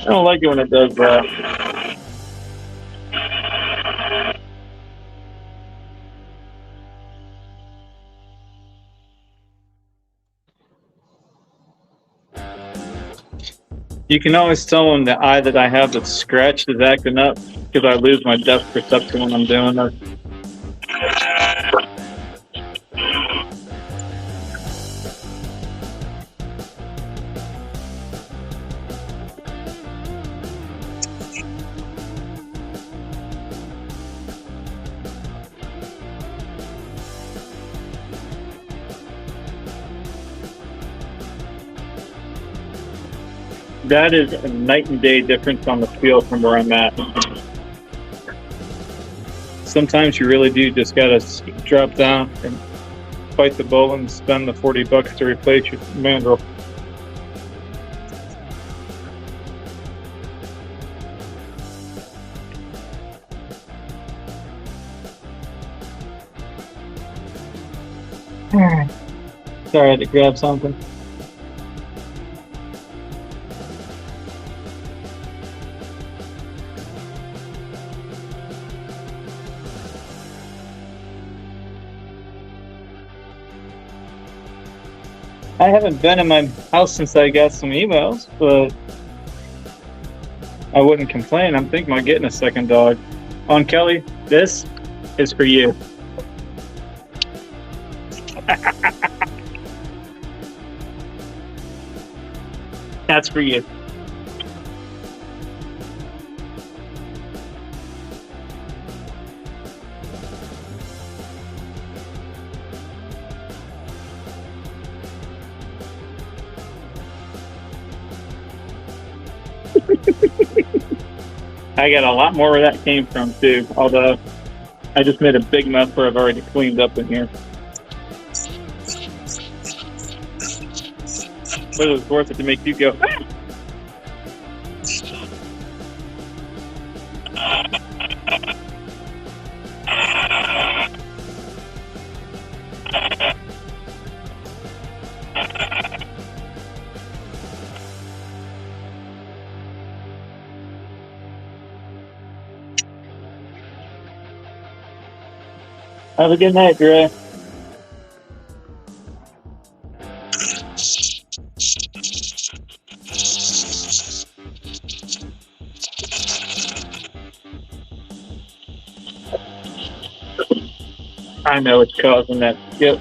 I don't like it when it does that. You can always tell when the eye that I have that's scratched is acting up because I lose my depth perception when I'm doing this. That is a night and day difference on the feel from where I'm at. Sometimes you really do just gotta drop down and fight the bull and spend the $40 to replace your mandrel. Alright. Sorry, I had to grab something. I haven't been in my house since I got some emails, but I wouldn't complain. I'm thinking about getting a second dog. On Kelly, this is for you. That's for you. I got a lot more where that came from too, although I just made a big mess where I've already cleaned up in here. But it was worth it to make you go, ah! Have a good night, Dre. I know it's causing that skip.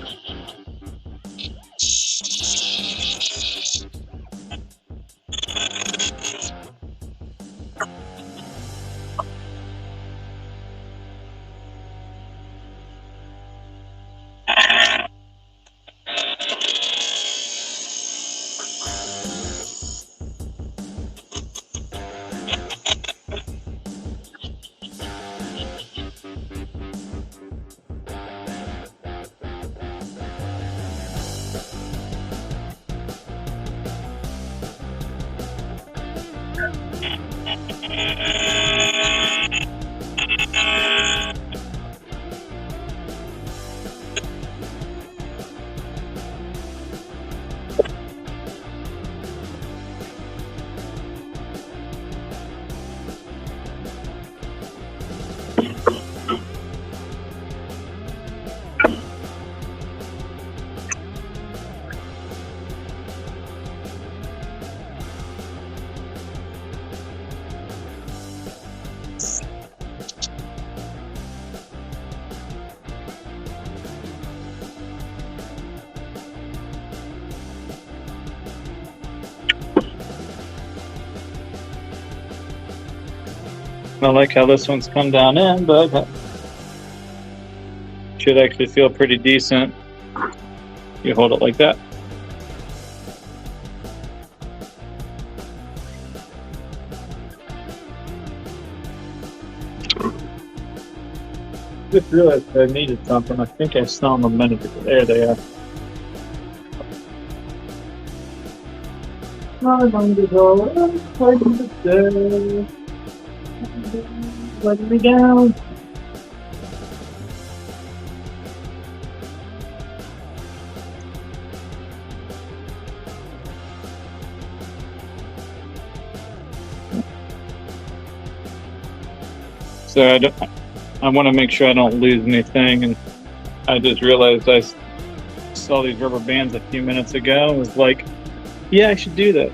I like how this one's come down in, but should actually feel pretty decent. You hold it like that. Just realized I needed something. I think I saw them a minute ago. There they are. I'm going to go letting me down. So I want to make sure I don't lose anything, and I just realized I saw these rubber bands a few minutes ago and was like, yeah, I should do that.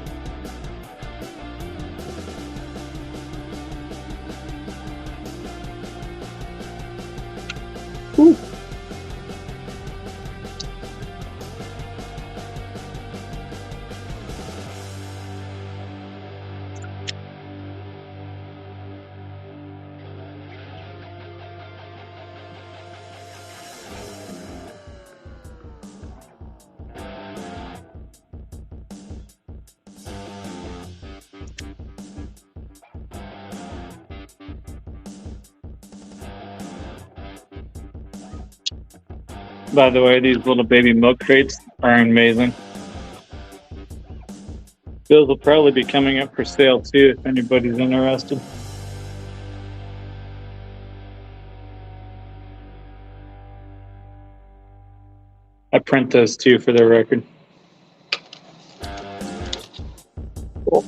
Ooh. By the way, these little baby milk crates are amazing. Those will probably be coming up for sale too if anybody's interested. I print those too for the record. Cool.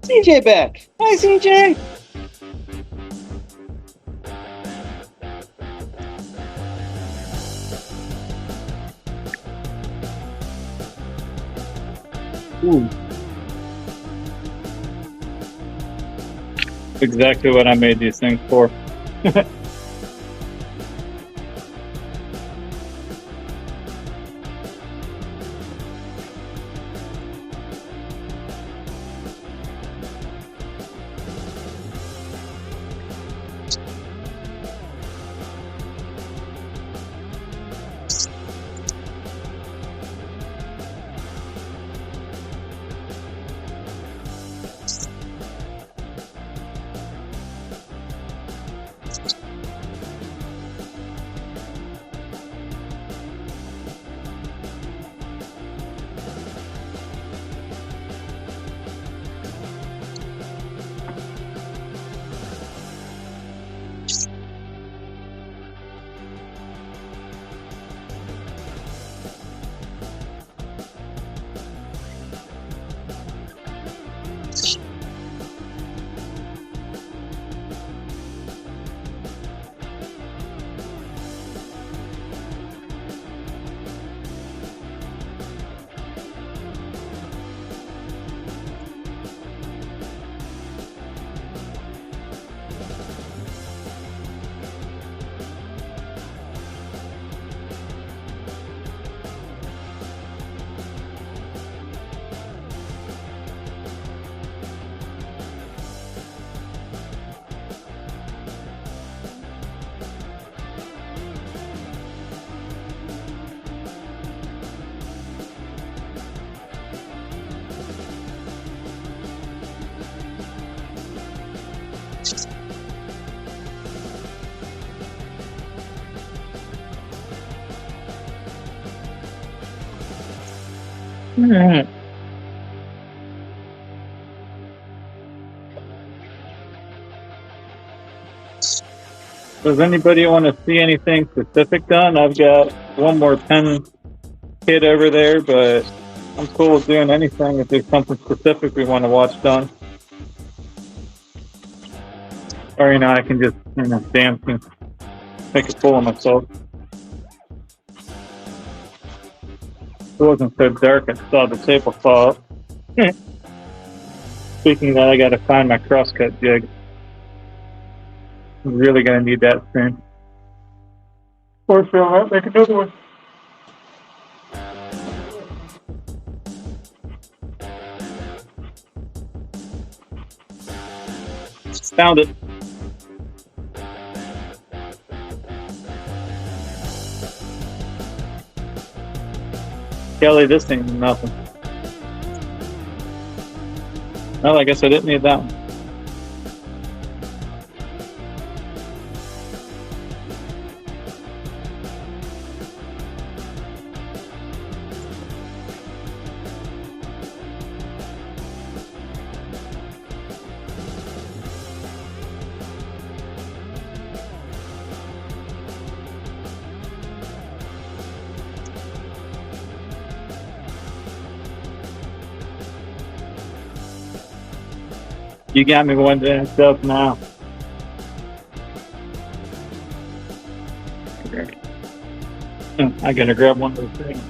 CJ back. Hi, CJ. Ooh. Exactly what I made these things for. Alright. Does anybody want to see anything specific done? I've got one more pen kit over there, but I'm cool with doing anything if there's something specific we want to watch done. Or, I can just, dance and make a fool of myself. It wasn't so dark, I saw the table fall up. Speaking of that, I gotta find my crosscut jig. I'm really gonna need that soon. Or so I'll make another one. Found it. Kelly, this ain't nothing. Well, I guess I didn't need that one. You got me wondering stuff now. I gotta grab one of those things.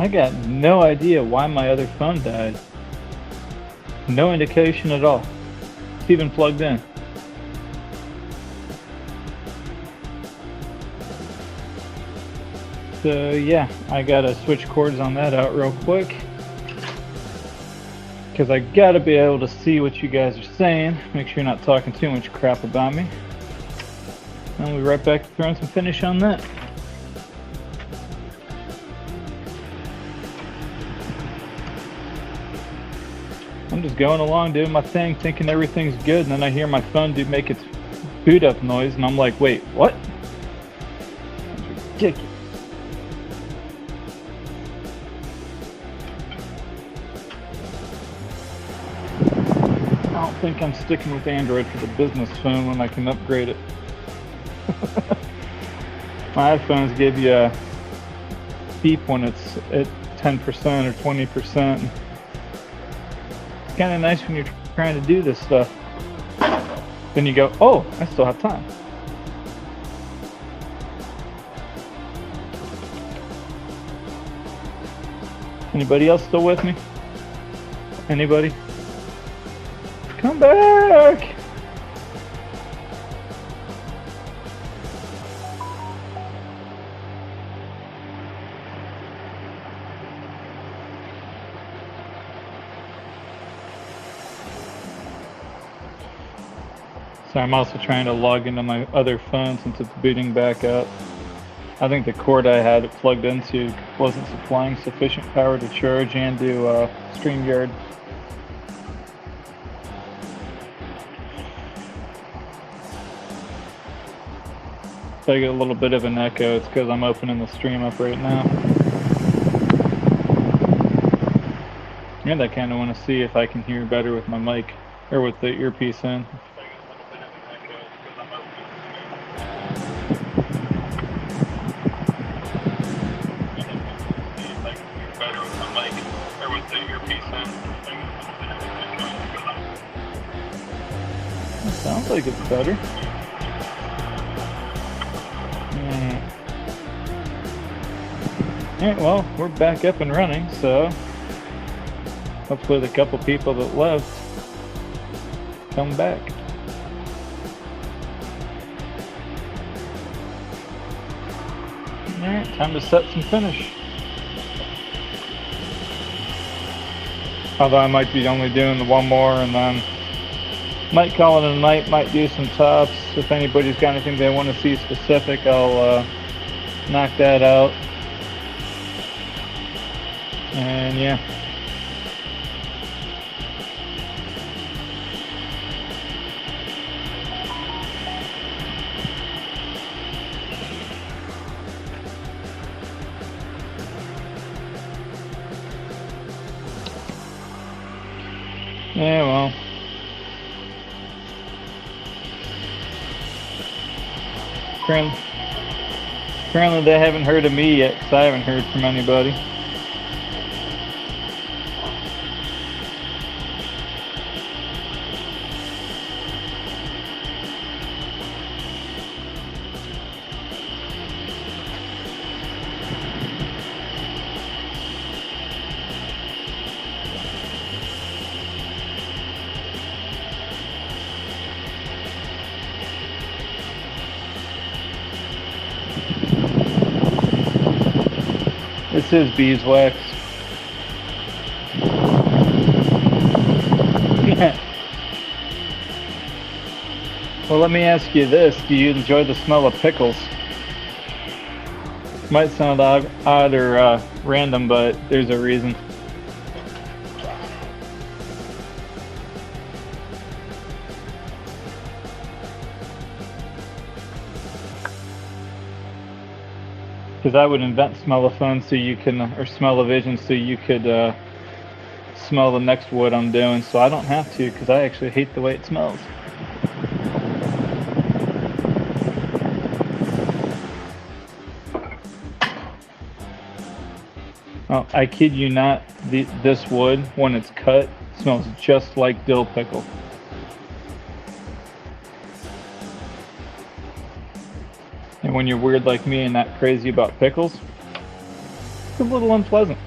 I got no idea why my other phone died. No indication at all. It's even plugged in. So yeah, I gotta switch cords on that out real quick. Because I gotta be able to see what you guys are saying. Make sure you're not talking too much crap about me. And we'll be right back to throwing some finish on that. I'm just going along doing my thing, thinking everything's good, and then I hear my phone make its boot up noise, and I'm like, wait, what? That's ridiculous. I don't think I'm sticking with Android for the business phone when I can upgrade it. My iPhones give you a beep when it's at 10% or 20%. It's kind of nice when you're trying to do this stuff. Then you go, oh, I still have time. Anybody else still with me? Anybody? Come back! So I'm also trying to log into my other phone since it's booting back up. I think the cord I had it plugged into wasn't supplying sufficient power to charge and do StreamYard. If I get a little bit of an echo, it's because I'm opening the stream up right now. And I kind of want to see if I can hear better with my mic, or with the earpiece in. Sounds like it's better. Alright, well, we're back up and running, so hopefully the couple people that left come back. Alright, time to set some finish. Although I might be only doing the one more and then might call it a night, might do some tops. If anybody's got anything they want to see specific, I'll knock that out. And yeah. Yeah, well. Apparently they haven't heard of me yet, because I haven't heard from anybody. This is beeswax. Well, let me ask you this. Do you enjoy the smell of pickles? Might sound odd or random, but there's a reason. Because I would invent smell-o-phone so you can, or smell-o-vision so you could smell the next wood I'm doing. So I don't have to, because I actually hate the way it smells. Oh, I kid you not, this wood, when it's cut, smells just like dill pickle. And when you're weird like me and not crazy about pickles, it's a little unpleasant.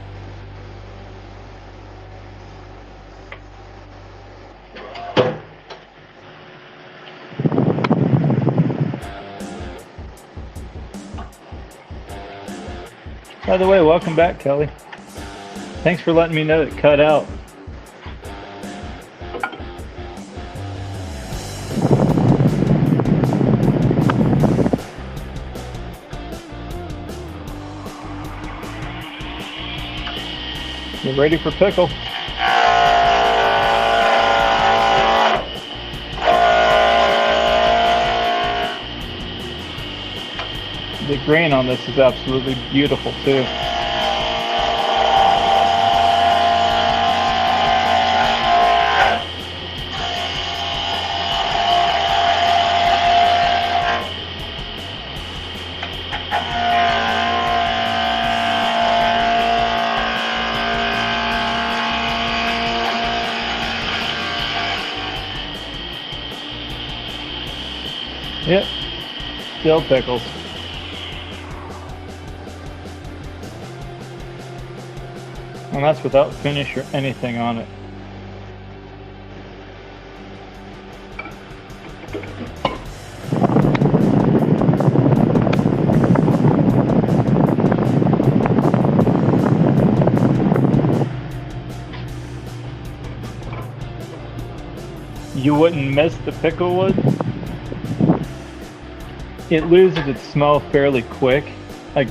By the way, welcome back, Kelly. Thanks for letting me know it cut out. You ready for pickle? The grain on this is absolutely beautiful too. Yep, still pickles. And that's without finish or anything on it. You wouldn't miss the pickle wood? It loses its smell fairly quick. Like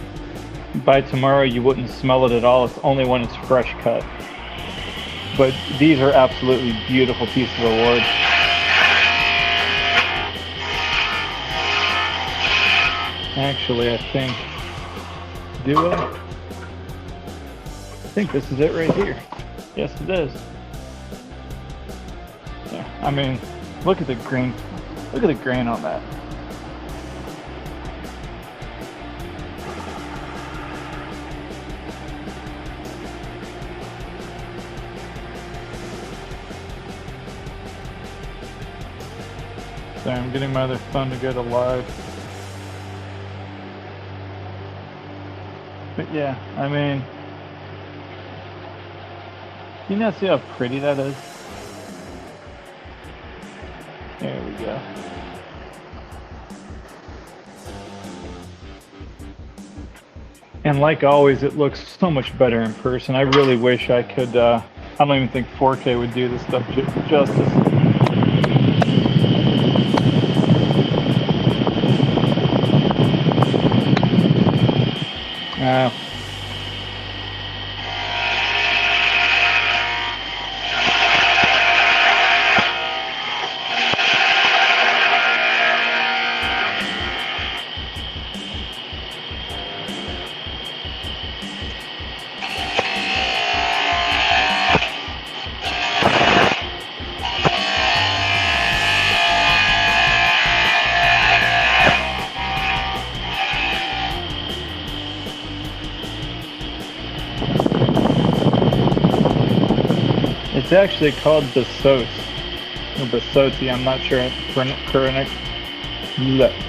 by tomorrow you wouldn't smell it at all. It's only when it's fresh cut. But these are absolutely beautiful pieces of wood. Actually, I think, do I? I think this is it right here. Yes, it is. Yeah, I mean, look at the grain. Look at the grain on that. Sorry, I'm getting my other phone to go to live. But yeah, I mean, you not see how pretty that is? There we go. And like always, it looks so much better in person. I really wish I could, I don't even think 4K would do this stuff justice. It's actually called basote, or basote. I'm not sure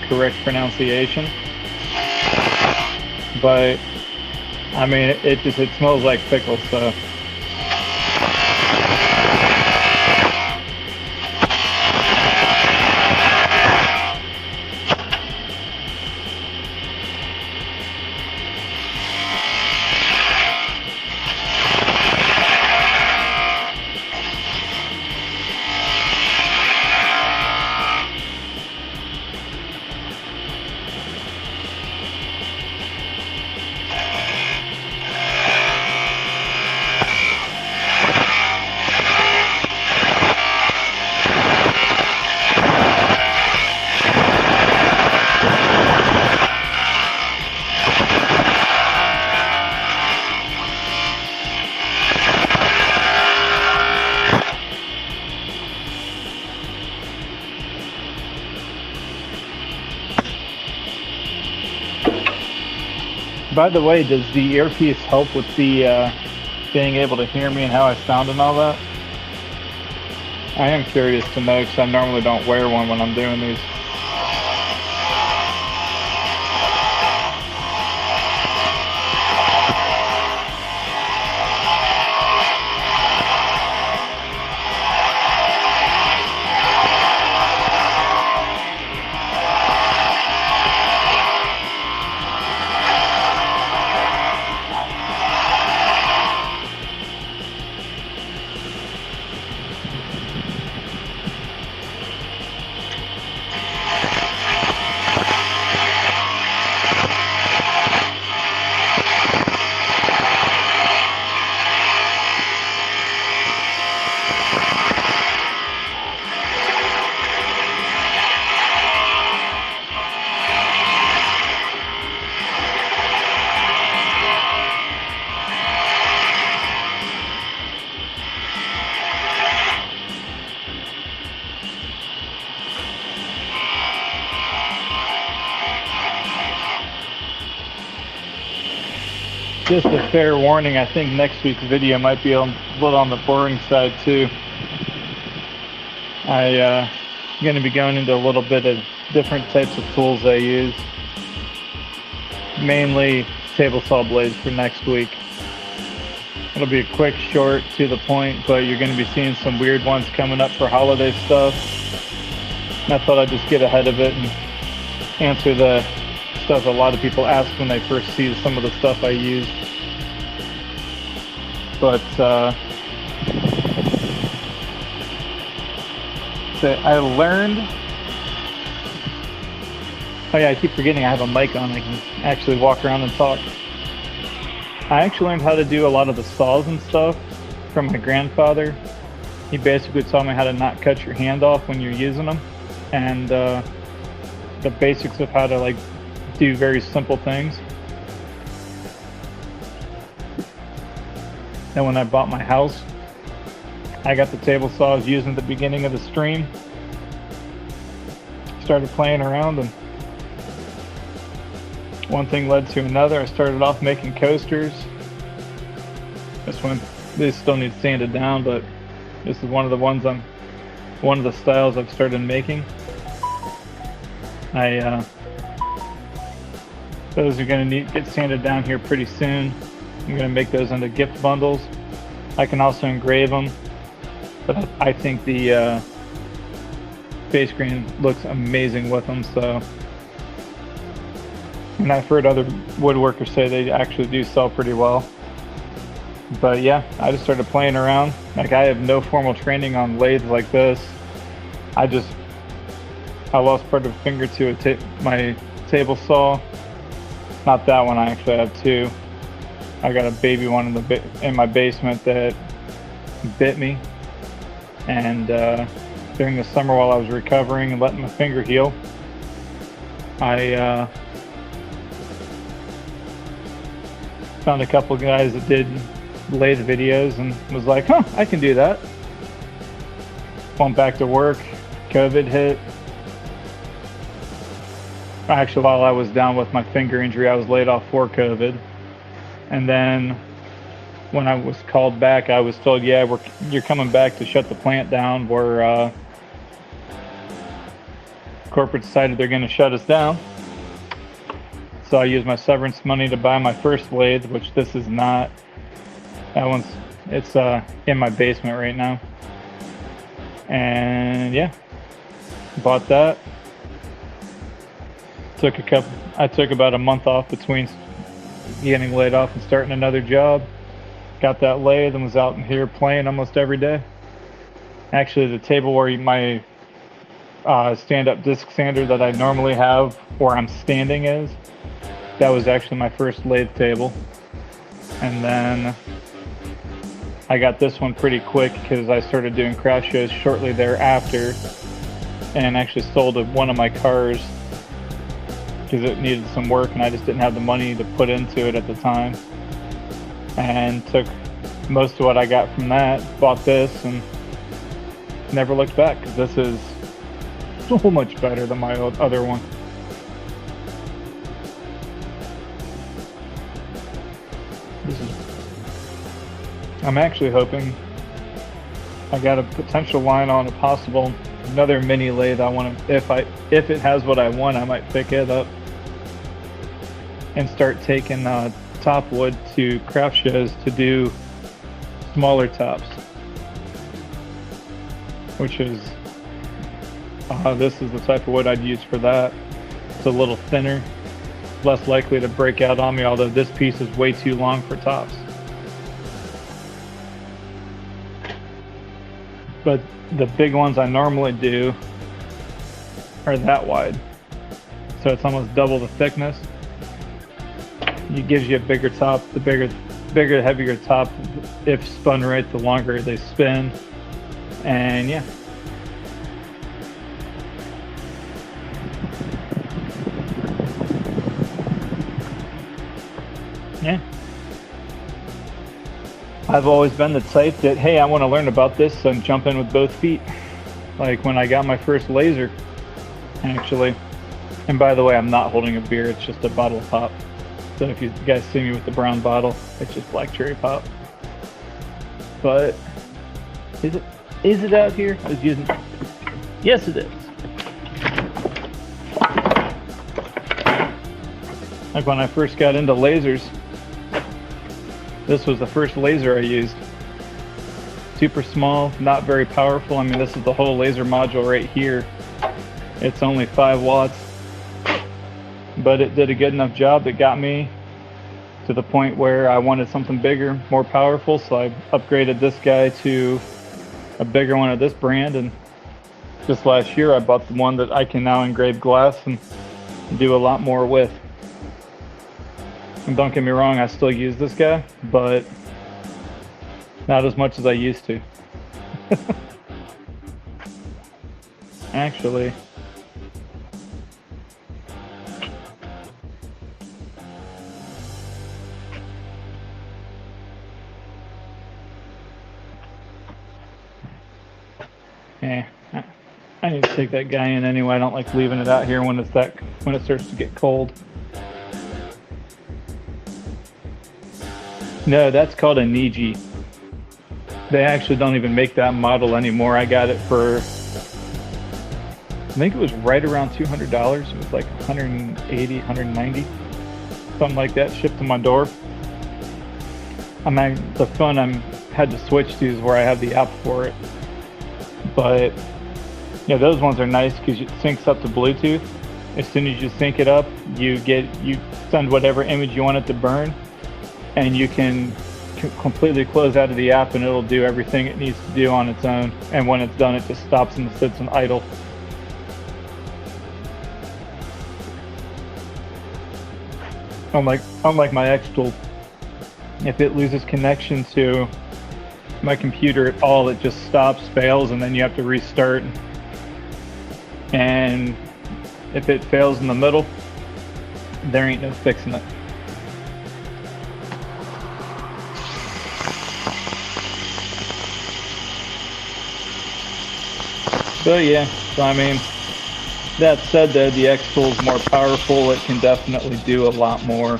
correct pronunciation, but I mean it smells like pickles. So by the way, does the earpiece help with the being able to hear me and how I sound and all that? I am curious to know because I normally don't wear one when I'm doing these. Just a fair warning, I think next week's video might be a little on the boring side too. I'm going to be going into a little bit of different types of tools I use. Mainly table saw blades for next week. It'll be a quick, short, to the point, but you're going to be seeing some weird ones coming up for holiday stuff. And I thought I'd just get ahead of it and answer the stuff a lot of people ask when they first see some of the stuff I use. But I learned. Oh yeah, I keep forgetting I have a mic on. I can actually walk around and talk. I actually learned how to do a lot of the saws and stuff from my grandfather. He basically taught me how to not cut your hand off when you're using them, and the basics of how to like do very simple things. Then when I bought my house, I got the table saw I was using at the beginning of the stream. Started playing around, and one thing led to another. I started off making coasters. This still needs sanded down, but this is one of the styles I've started making. Those are going to get sanded down here pretty soon. I'm going to make those into gift bundles. I can also engrave them, but I think the face grain looks amazing with them. So, and I've heard other woodworkers say they actually do sell pretty well. But yeah, I just started playing around. Like, I have no formal training on lathes like this. I lost part of a finger to my table saw. Not that one, I actually have two. I got a baby one in my basement that bit me. And during the summer while I was recovering and letting my finger heal, I found a couple guys that did lathe videos and was like, huh, I can do that. Went back to work, COVID hit. Actually, while I was down with my finger injury, I was laid off for COVID. And then when I was called back, I was told, yeah, you're coming back to shut the plant down. Corporate decided they're going to shut us down. So I used my severance money to buy my first lathe, which this is not. It's in my basement right now. And yeah, bought that. I took about a month off between getting laid off and starting another job. Got that lathe and was out in here playing almost every day. Actually, the table where my stand-up disc sander that I normally have where I'm standing is, that was actually my first lathe table. And then I got this one pretty quick because I started doing craft shows shortly thereafter, and actually sold one of my cars because it needed some work and I just didn't have the money to put into it at the time. And took most of what I got from that, bought this, and never looked back because this is so much better than my other one. I'm actually hoping I got a potential line on a possible another mini lathe. I want to, if it has what I want, I might pick it up and start taking top wood to craft shows to do smaller tops, which is this is the type of wood I'd use for that. It's a little thinner, less likely to break out on me, although this piece is way too long for tops. But the big ones I normally do are that wide, so it's almost double the thickness. It gives you a bigger top. The bigger, heavier top, if spun right, the longer they spin. And yeah. Yeah. I've always been the type that, hey, I want to learn about this and jump in with both feet. Like when I got my first laser, actually. And by the way, I'm not holding a beer, it's just a bottle pop. So if you guys see me with the brown bottle, it's just black cherry pop. But is it out here? I was using. Yes, it is. Like when I first got into lasers, this was the first laser I used. Super small, not very powerful. I mean, this is the whole laser module right here. It's only 5 watts, but it did a good enough job that got me to the point where I wanted something bigger, more powerful, so I upgraded this guy to a bigger one of this brand, and just last year I bought the one that I can now engrave glass and do a lot more with. And don't get me wrong, I still use this guy, but not as much as I used to. Actually, yeah, I need to take that guy in anyway. I don't like leaving it out here when it starts to get cold. No, that's called a Niji. They actually don't even make that model anymore. I got it for, I think it was right around $200. It was like 180, 190, something like that, shipped to my door. I mean, the phone I had to switch to is where I have the app for it. But yeah, those ones are nice because it syncs up to Bluetooth. As soon as you sync it up, you send whatever image you want it to burn, and you can completely close out of the app and it'll do everything it needs to do on its own, and when it's done it just stops and sits and idle. Unlike my X tool, if it loses connection to my computer at all, it just stops, fails, and then you have to restart. And if it fails in the middle, there ain't no fixing it. So yeah, so I mean, that said though, the X tool is more powerful. It can definitely do a lot more.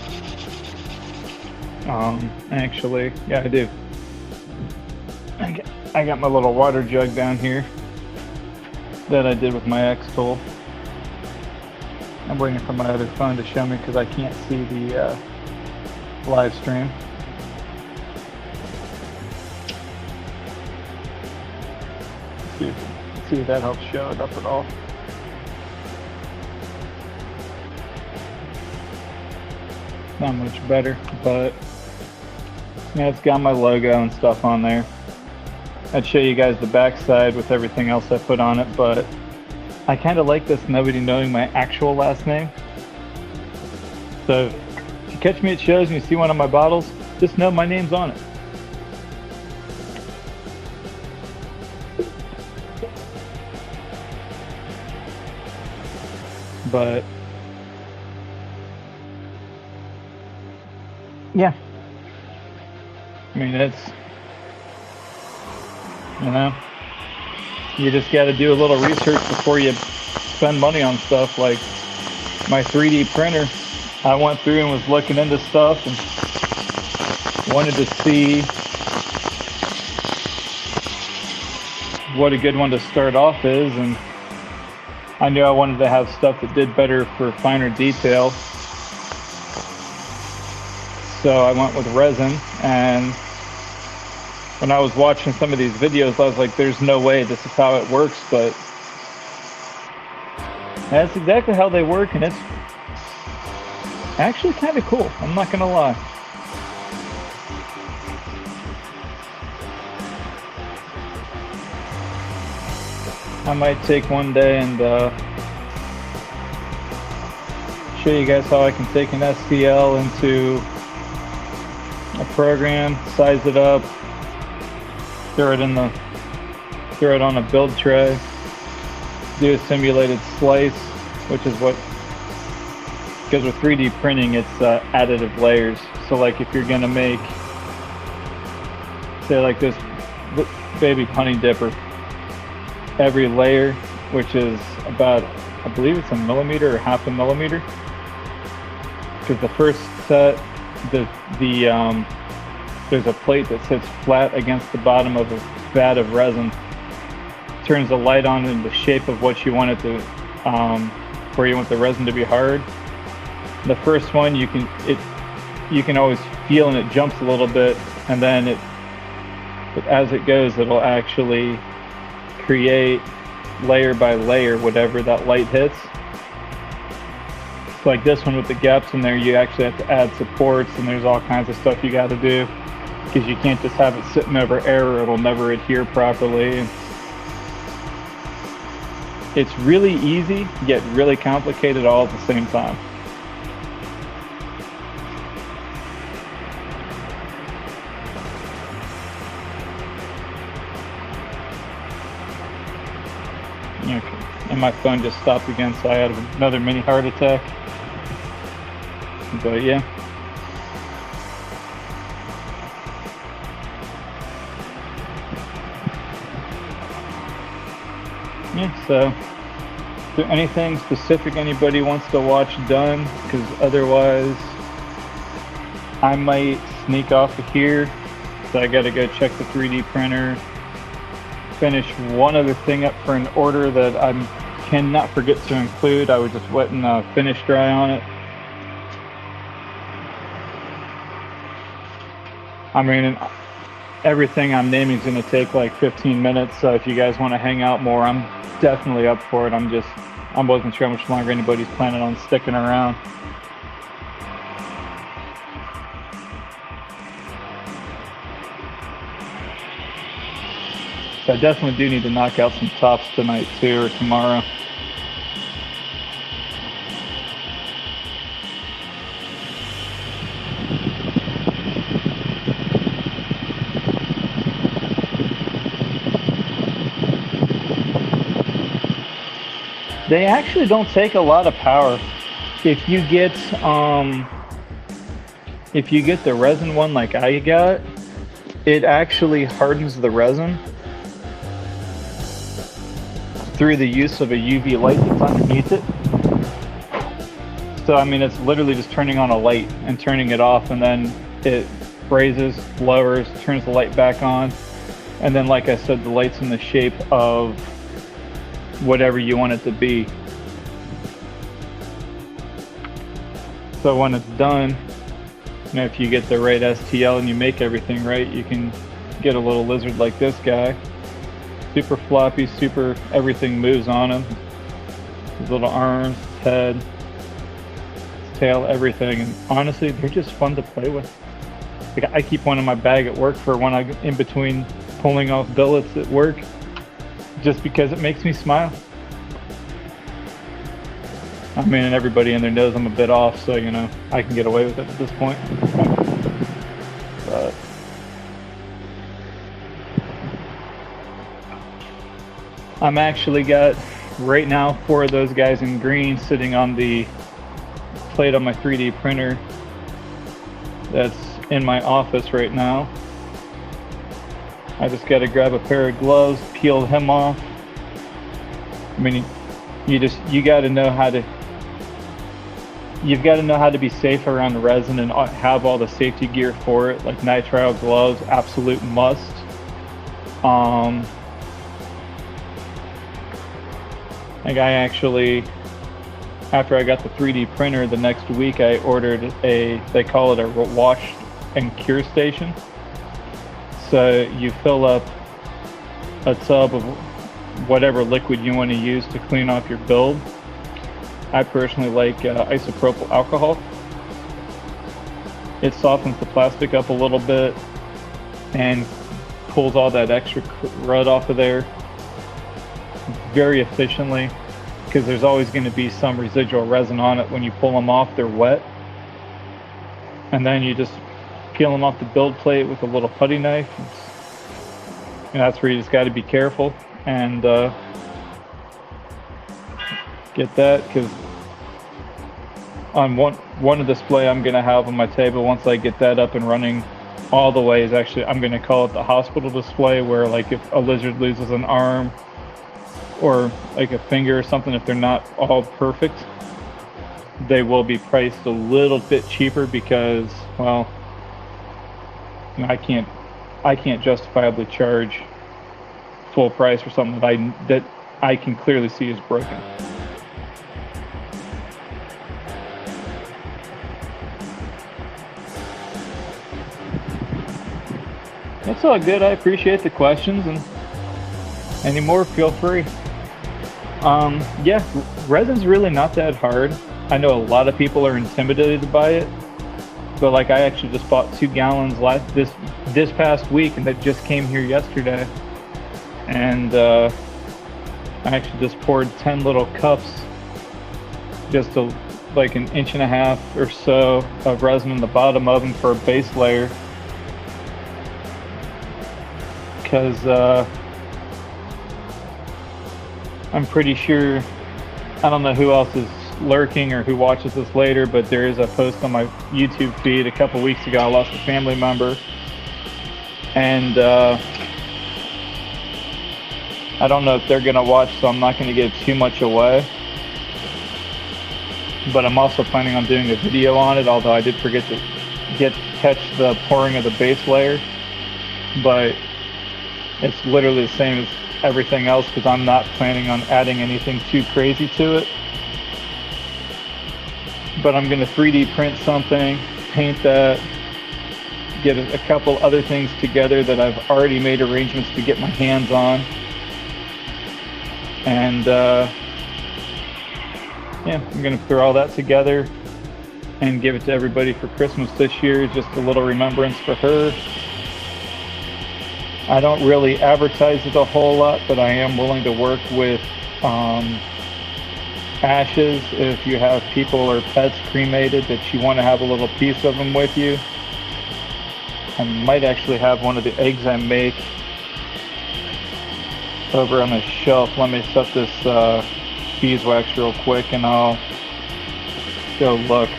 Actually, yeah, I do. I got my little water jug down here that I did with my X tool. I'm waiting for my other phone to show me because I can't see the live stream. See if that helps show it up at all. Not much better, but yeah, it's got my logo and stuff on there. I'd show you guys the backside with everything else I put on it, but I kind of like this nobody knowing my actual last name. So if you catch me at shows and you see one of my bottles, just know my name's on it. But yeah, I mean, it's, you know, you just got to do a little research before you spend money on stuff. Like my 3D printer, I went through and was looking into stuff and wanted to see what a good one to start off is, and I knew I wanted to have stuff that did better for finer detail. So I went with resin, and when I was watching some of these videos, I was like, there's no way this is how it works, but that's exactly how they work, and it's actually kind of cool, I'm not gonna lie. I might take one day and show you guys how I can take an STL into a program, size it up, throw it on a build tray, do a simulated slice, which is what, because with 3D printing it's additive layers. So like if you're gonna make, say like this baby honey dipper, every layer, which is about, I believe it's a millimeter or half a millimeter, because the first set, there's a plate that sits flat against the bottom of a vat of resin. Turns the light on in the shape of what you want it to, where you want the resin to be hard. The first one you can always feel, and it jumps a little bit, and then as it goes, it'll actually create layer by layer whatever that light hits. So like this one with the gaps in there, you actually have to add supports, and there's all kinds of stuff you got to do, because you can't just have it sitting over air or it'll never adhere properly. It's really easy yet really complicated all at the same time. Okay. And my phone just stopped again, so I had another mini heart attack. But yeah. Yeah, so is there anything specific anybody wants to watch done? Because otherwise I might sneak off of here. So I gotta go check the 3D printer, finish one other thing up for an order that I cannot forget to include. I was just wetting finish dry on it. I mean, everything I'm naming is going to take like 15 minutes, so if you guys want to hang out more, I'm definitely up for it. I wasn't sure how much longer anybody's planning on sticking around. So I definitely do need to knock out some tops tonight too, or tomorrow. They actually don't take a lot of power. If you get the resin one like I got, it actually hardens the resin through the use of a UV light that's underneath it. So I mean, it's literally just turning on a light and turning it off, and then it raises, lowers, turns the light back on, and then like I said, the light's in the shape of whatever you want it to be. So when it's done, you know, if you get the right STL and you make everything right, you can get a little lizard like this guy. Super floppy, super, everything moves on him. His little arms, his head, his tail, everything. And honestly, they're just fun to play with. Like, I keep one in my bag at work for when I'm in between pulling off billets at work, just because it makes me smile. I mean, and everybody in there knows I'm a bit off, so, you know, I can get away with it at this point. But I'm actually got, right now, 4 of those guys in green sitting on the plate on my 3D printer that's in my office right now. I just got to grab a pair of gloves, peel him off. I mean, you got to know how to, you've got to know how to be safe around the resin and have all the safety gear for it, like nitrile gloves, absolute must. Like I actually, after I got the 3D printer, the next week I ordered they call it a wash and cure station. So you fill up a tub of whatever liquid you want to use to clean off your build. I personally like isopropyl alcohol. It softens the plastic up a little bit and pulls all that extra crud off of there very efficiently, because there's always going to be some residual resin on it. When you pull them off, they're wet, and then you just peel them off the build plate with a little putty knife. And that's where you just got to be careful and get that, because on one display I'm going to have on my table, once I get that up and running all the way, is actually, I'm going to call it the hospital display, where like if a lizard loses an arm or like a finger or something, if they're not all perfect, they will be priced a little bit cheaper because, well, you know, I can't justifiably charge full price for something that I can clearly see is broken. That's all good. I appreciate the questions, and any more, feel free. Yeah, resin's really not that hard. I know a lot of people are intimidated by it, but like I actually just bought 2 gallons this past week, and that just came here yesterday. And I actually just poured 10 little cups, just like an 1.5 inch or so of resin in the bottom of them for a base layer. Because I'm pretty sure, I don't know who else is lurking or who watches this later, but there is a post on my YouTube feed a couple weeks ago. I lost a family member, and I don't know if they're gonna watch, so I'm not gonna give too much away. But I'm also planning on doing a video on it, although I did forget to catch the pouring of the base layer. But it's literally the same as everything else because I'm not planning on adding anything too crazy to it. But I'm going to 3D print something, paint that, get a couple other things together that I've already made arrangements to get my hands on. And yeah, I'm going to throw all that together and give it to everybody for Christmas this year, just a little remembrance for her. I don't really advertise it a whole lot, but I am willing to work with ashes if you have people or pets cremated that you want to have a little piece of them with you. I might actually have one of the eggs I make over on the shelf. Let me set this beeswax real quick and I'll go look.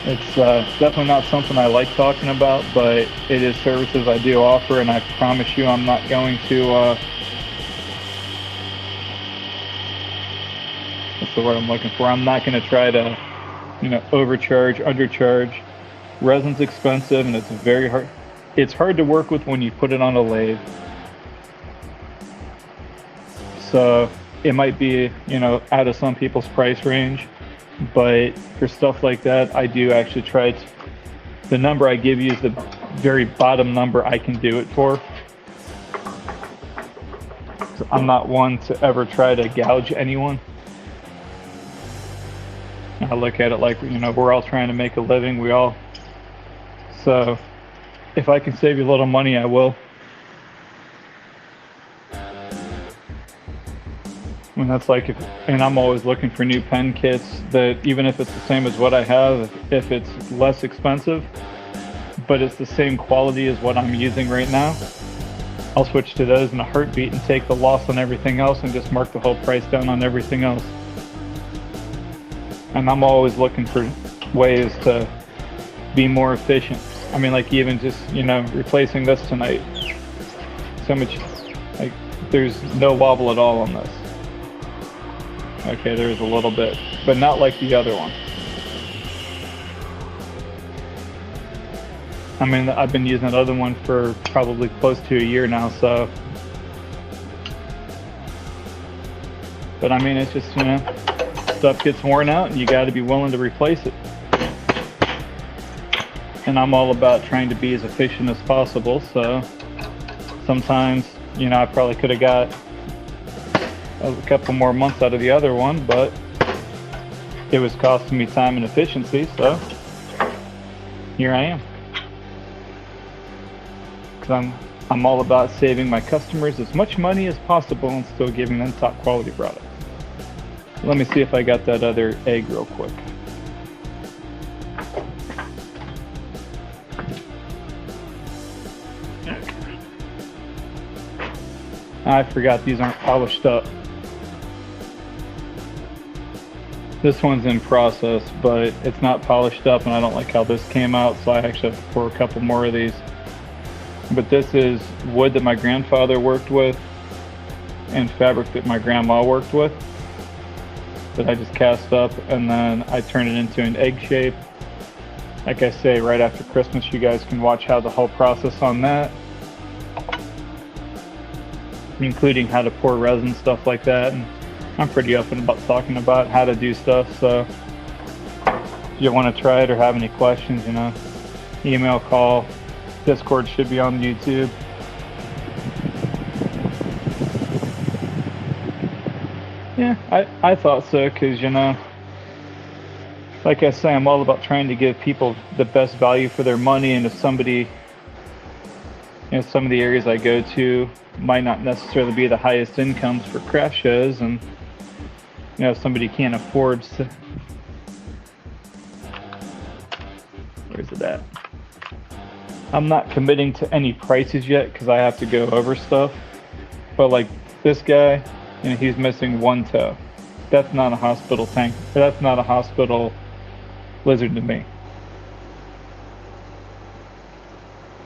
It's definitely not something I like talking about, but it is services I do offer, and I promise you I'm not going to, what's the word I'm looking for? I'm not going to try to, you know, overcharge, undercharge. Resin's expensive, and it's very hard. It's hard to work with when you put it on a lathe. So it might be, you know, out of some people's price range. But for stuff like that, I do actually try to, the number I give you is the very bottom number I can do it for. So I'm not one to ever try to gouge anyone. I look at it like, you know, we're all trying to make a living. So if I can save you a little money, I will. I mean, that's like, and I'm always looking for new pen kits that, even if it's the same as what I have, if it's less expensive, but it's the same quality as what I'm using right now, I'll switch to those in a heartbeat and take the loss on everything else and just mark the whole price down on everything else. And I'm always looking for ways to be more efficient. I mean, like even just, you know, replacing this tonight, so much, like there's no wobble at all on this. Okay, there's a little bit, but not like the other one. I mean, I've been using that other one for probably close to a year now, so. But I mean, it's just, you know, stuff gets worn out and you got to be willing to replace it. And I'm all about trying to be as efficient as possible, so sometimes, you know, I probably could have got a couple more months out of the other one, but it was costing me time and efficiency, so here I am. Because I'm all about saving my customers as much money as possible and still giving them top quality products. Let me see if I got that other egg real quick. I forgot these aren't polished up. This one's in process, but it's not polished up, and I don't like how this came out, so I actually have to pour a couple more of these. But this is wood that my grandfather worked with and fabric that my grandma worked with. that I just cast up, and then I turn it into an egg shape. Like I say, right after Christmas, you guys can watch how the whole process on that, including how to pour resin, stuff like that. And I'm pretty open about talking about how to do stuff, so if you want to try it or have any questions, you know, email, call, Discord should be on YouTube. Yeah, I thought so, because, you know, like I say, I'm all about trying to give people the best value for their money, and if somebody, you know, some of the areas I go to might not necessarily be the highest incomes for craft shows, and, you know, if somebody can't afford to, where's it at? I'm not committing to any prices yet because I have to go over stuff, but like this guy, you know, he's missing one toe. That's not a hospital tank. That's not a hospital lizard to me.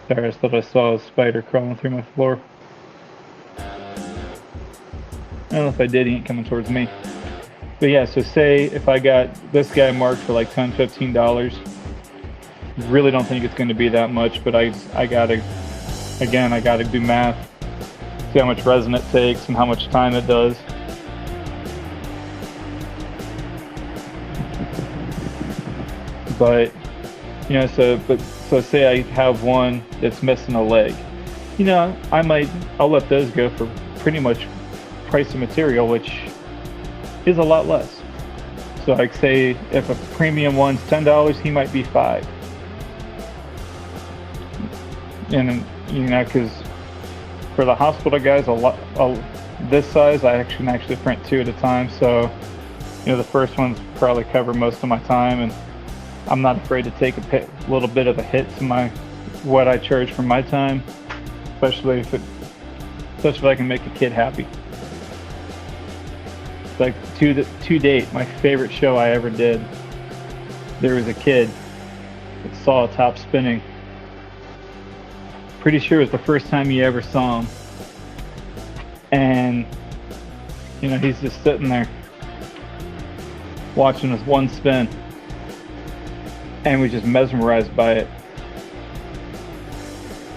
Sorry, I just thought I saw a spider crawling through my floor. I don't know if I did, he ain't coming towards me. But yeah, so say if I got this guy marked for like $10, $15, really don't think it's going to be that much, but I gotta do math, see how much resin it takes and how much time it does. But, you know, so say I have one that's missing a leg, you know, I'll let those go for pretty much price of material, which is a lot less. So like say if a premium one's $10, he might be $5. And, you know, because for the hospital guys, this size, I can actually print 2 at a time. So, you know, the first ones probably cover most of my time, and I'm not afraid to take a little bit of a hit to what I charge for my time, especially if I can make a kid happy. Like to date, my favorite show I ever did, there was a kid that saw a top spinning. Pretty sure it was the first time he ever saw him, and you know, he's just sitting there watching this one spin and was just mesmerized by it.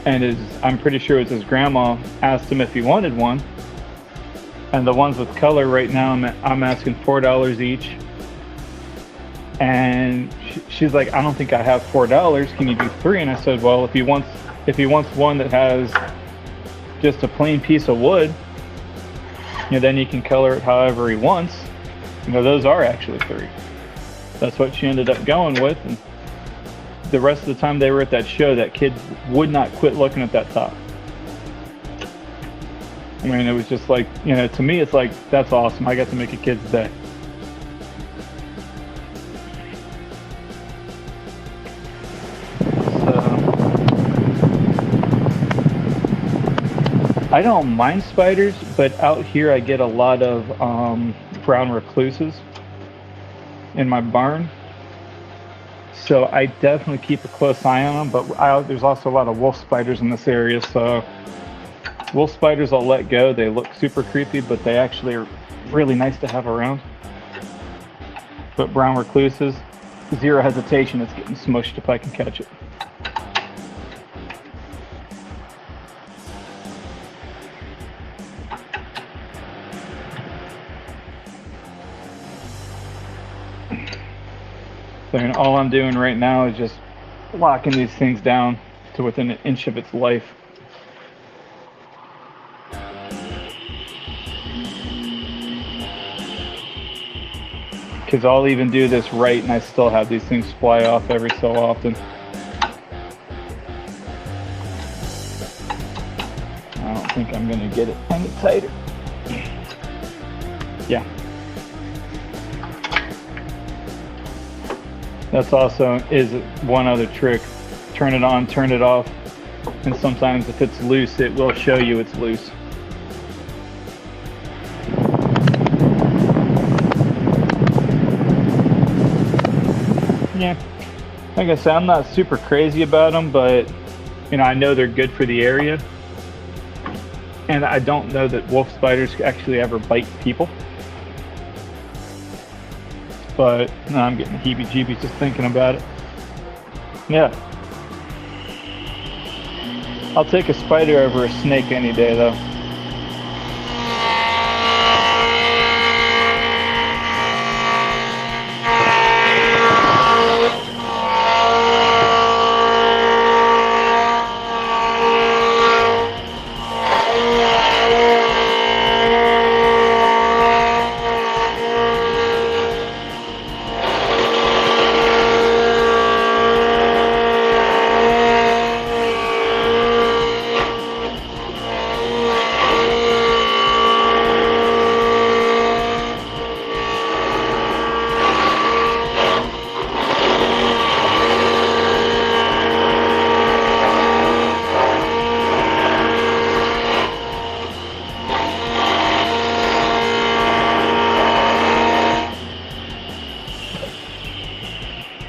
And I'm pretty sure it was his grandma asked him if he wanted one, and the ones with color right now I'm asking $4 each, and she's like, I don't think I have $4, can you do 3? And I said, well, if he wants one that has just a plain piece of wood, you know, then he can color it however he wants. You know, those are actually 3. That's what she ended up going with, and the rest of the time they were at that show, that kid would not quit looking at that top. I mean, it was just like, you know, to me it's like, that's awesome, I got to make a kid's day. I don't mind spiders, but out here I get a lot of brown recluses in my barn. So I definitely keep a close eye on them, but there's also a lot of wolf spiders in this area. So wolf spiders I'll let go. They look super creepy, but they actually are really nice to have around. But brown recluses, zero hesitation, it's getting smushed if I can catch it. So, I mean, all I'm doing right now is just locking these things down to within an inch of its life. Because I'll even do this right and I still have these things fly off every so often. I don't think I'm going to get it any tighter. Yeah. That's also is one other trick. Turn it on, turn it off, and sometimes if it's loose, it will show you it's loose. Yeah, like I said, I'm not super crazy about them, but you know, I know they're good for the area, and I don't know that wolf spiders actually ever bite people. but no, I'm getting heebie-jeebies just thinking about it. Yeah. I'll take a spider over a snake any day, though.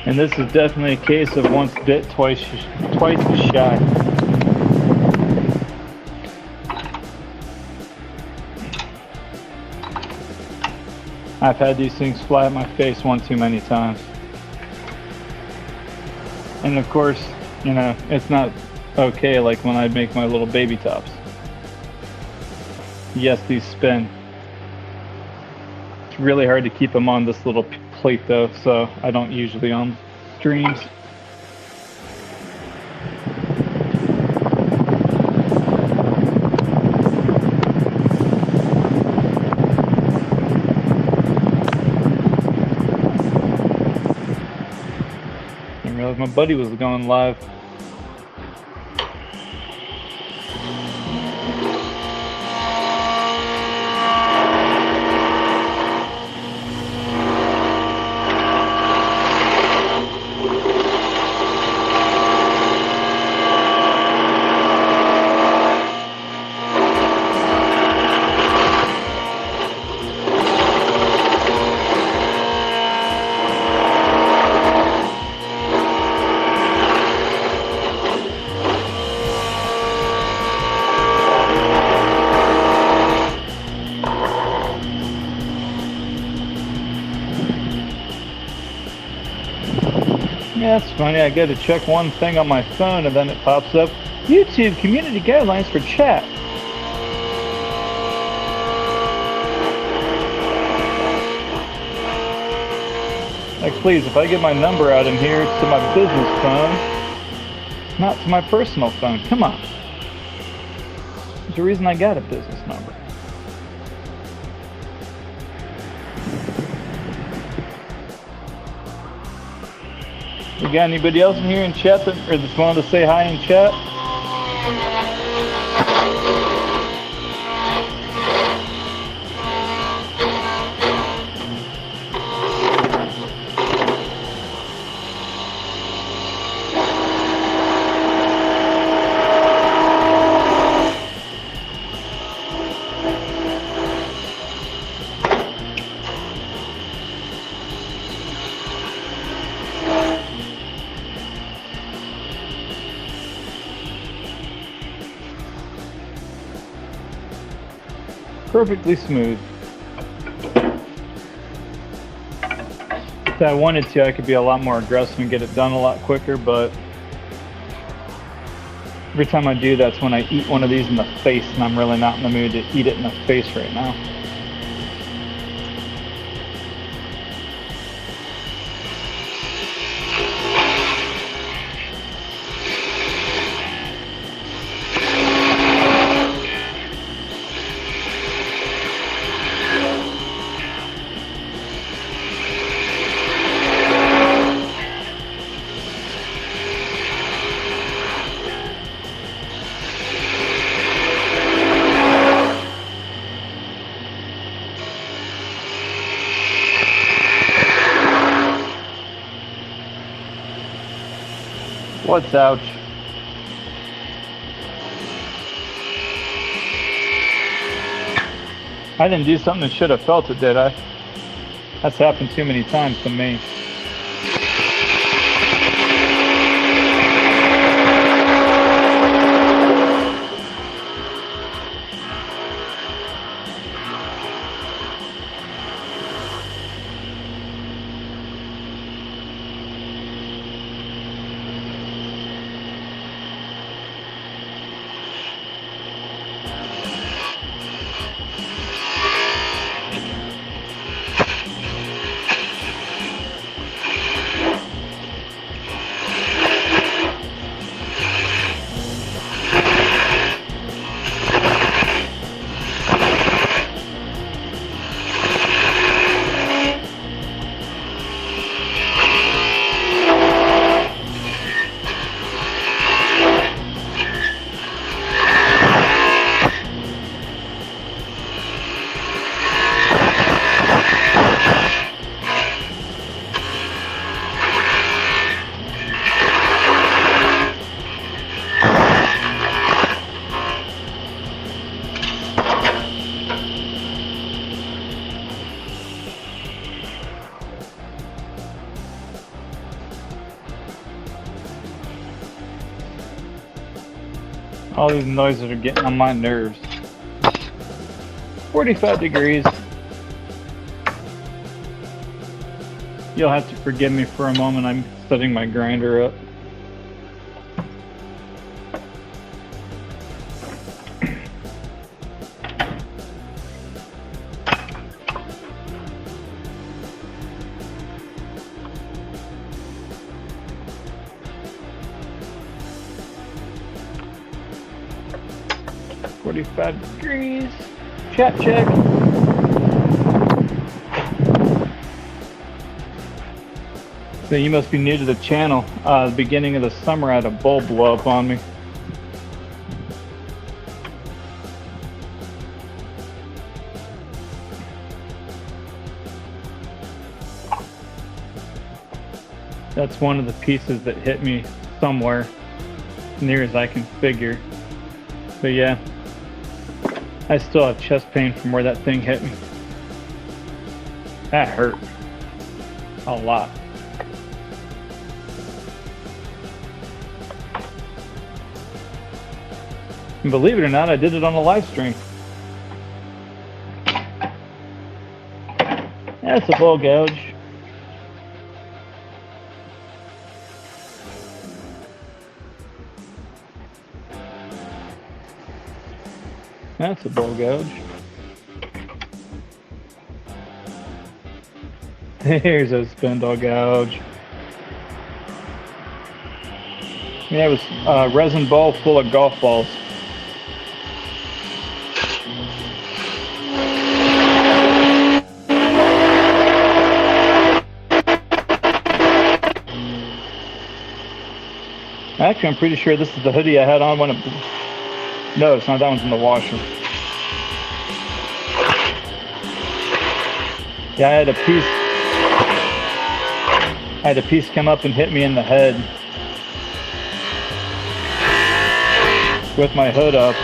And this is definitely a case of once bit, twice shy. I've had these things fly at my face one too many times. And of course, you know, it's not okay like when I make my little baby tops. Yes, these spin. It's really hard to keep them on this little plate though, so I don't usually on streams. Didn't realize my buddy was going live. Yeah, it's funny. I go to check one thing on my phone and then it pops up, YouTube community guidelines for chat. Like, please, if I get my number out in here, it's to my business phone, not to my personal phone. Come on. There's a reason I got a business number. You got anybody else in here in chat that or just wanted to say hi in chat? Perfectly smooth. If I wanted to, I could be a lot more aggressive and get it done a lot quicker, but every time I do, that's when I eat one of these in the face, and I'm really not in the mood to eat it in the face right now. What's ouch? I didn't do something that should have felt it, did I? That's happened too many times to me. All these noises are getting on my nerves. 45 degrees. You'll have to forgive me for a moment. I'm setting my grinder up. $45. Chat check. So you must be new to the channel. The beginning of the summer, I had a bulb blow up on me. That's one of the pieces that hit me somewhere, near as I can figure. But yeah, I still have chest pain from where that thing hit me. That hurt a lot. And believe it or not, I did it on a live stream. That's a bull gouge. That's a bull gouge. There's a spindle gouge. Yeah, it was a resin bowl full of golf balls. Actually, I'm pretty sure this is the hoodie I had on when it... No, it's not. That one's in the washer. Yeah, I had a piece come up and hit me in the head with my hood up.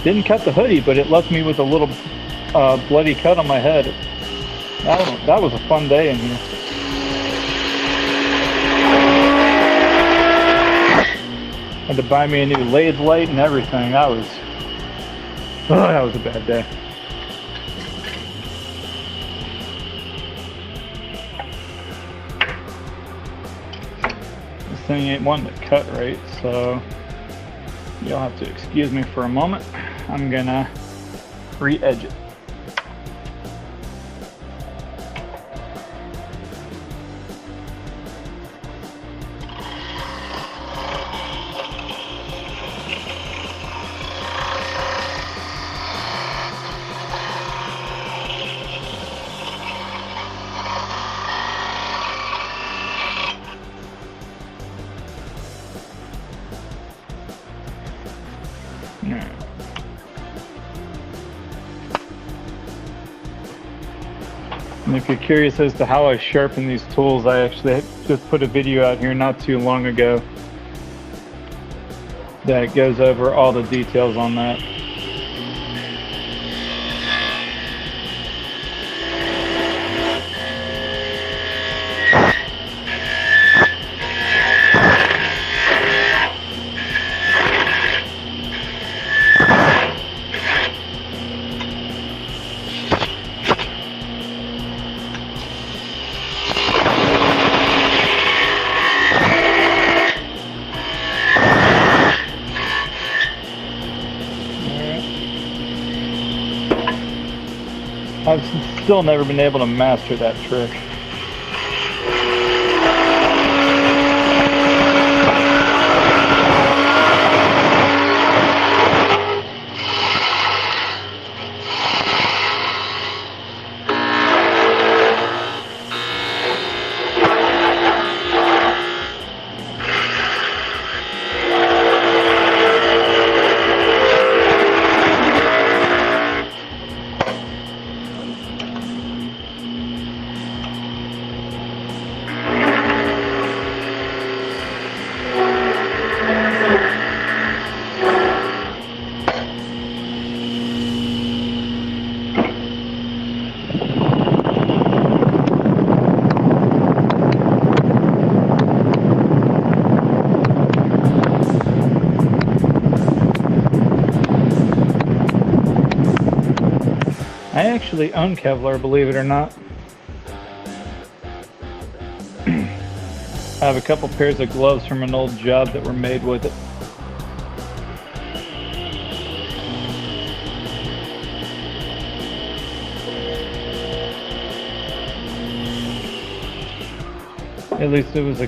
Didn't cut the hoodie, but it left me with a little bloody cut on my head. That was a fun day in here. Had to buy me a new lathe light and everything. That was a bad day. This thing ain't one to cut right, so you'll have to excuse me for a moment. I'm gonna re-edge it. And if you're curious as to how I sharpen these tools, I actually just put a video out here not too long ago that goes over all the details on that. I've still never been able to master that trick. I actually own Kevlar, believe it or not. I have a couple pairs of gloves from an old job that were made with it. At least it was a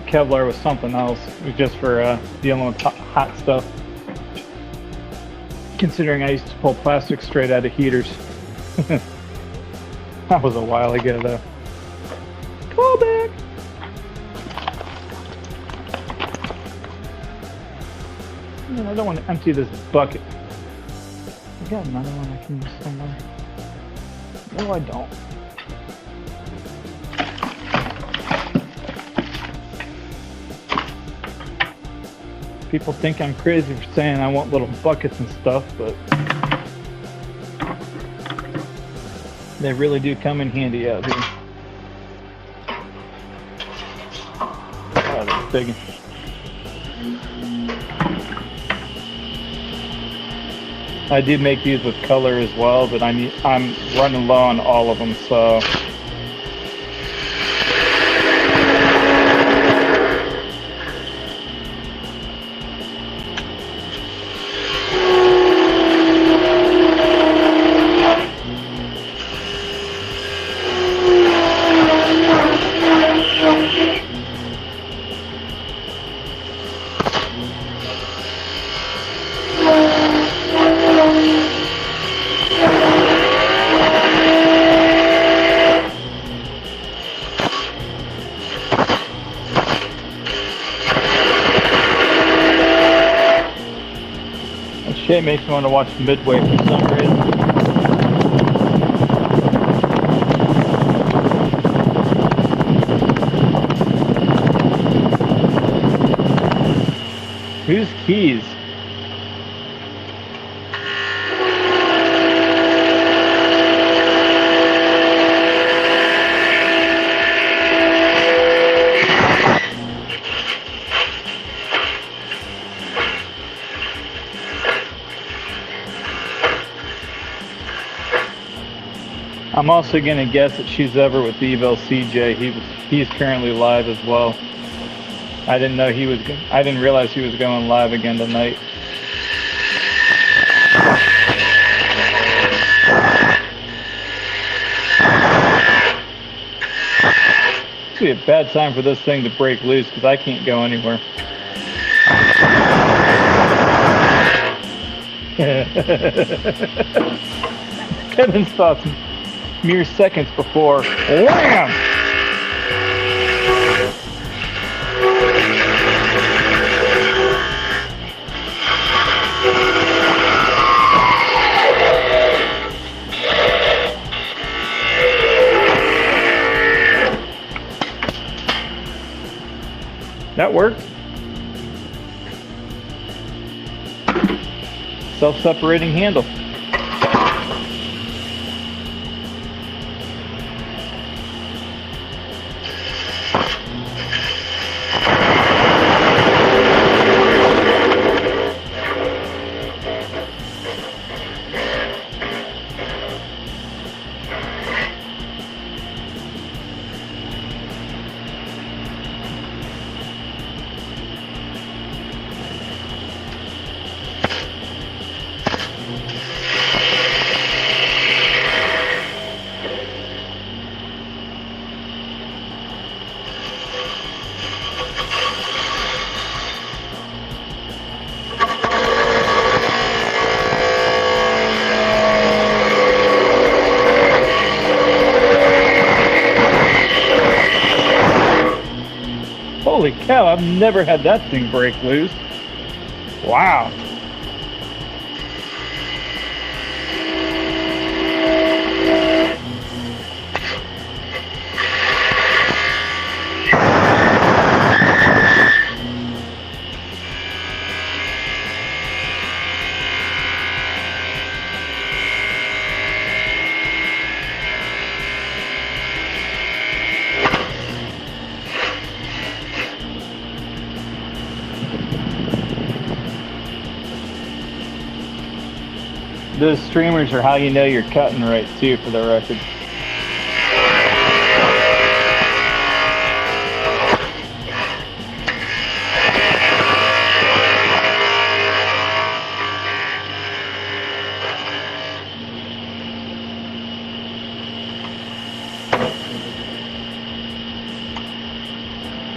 Kevlar with something else. It was just for dealing with hot stuff. Considering I used to pull plastic straight out of heaters. That was a while ago though. Call back! I don't want to empty this bucket. I got another one I can use somewhere. No, I don't. People think I'm crazy for saying I want little buckets and stuff, but they really do come in handy out here. Oh, that's big. I do make these with color as well, but I'm running low on all of them, so. Shit makes me want to watch Midway for some reason. Whose keys? I'm also gonna guess that she's over with Evil CJ. He's currently live as well. I didn't know he was. I didn't realize he was going live again tonight. It's gonna be a bad time for this thing to break loose because I can't go anywhere. Kevin's thoughts mere seconds before wham! That worked. Self-separating handle. Holy cow, I've never had that thing break loose. Wow. Those streamers are how you know you're cutting right too, for the record.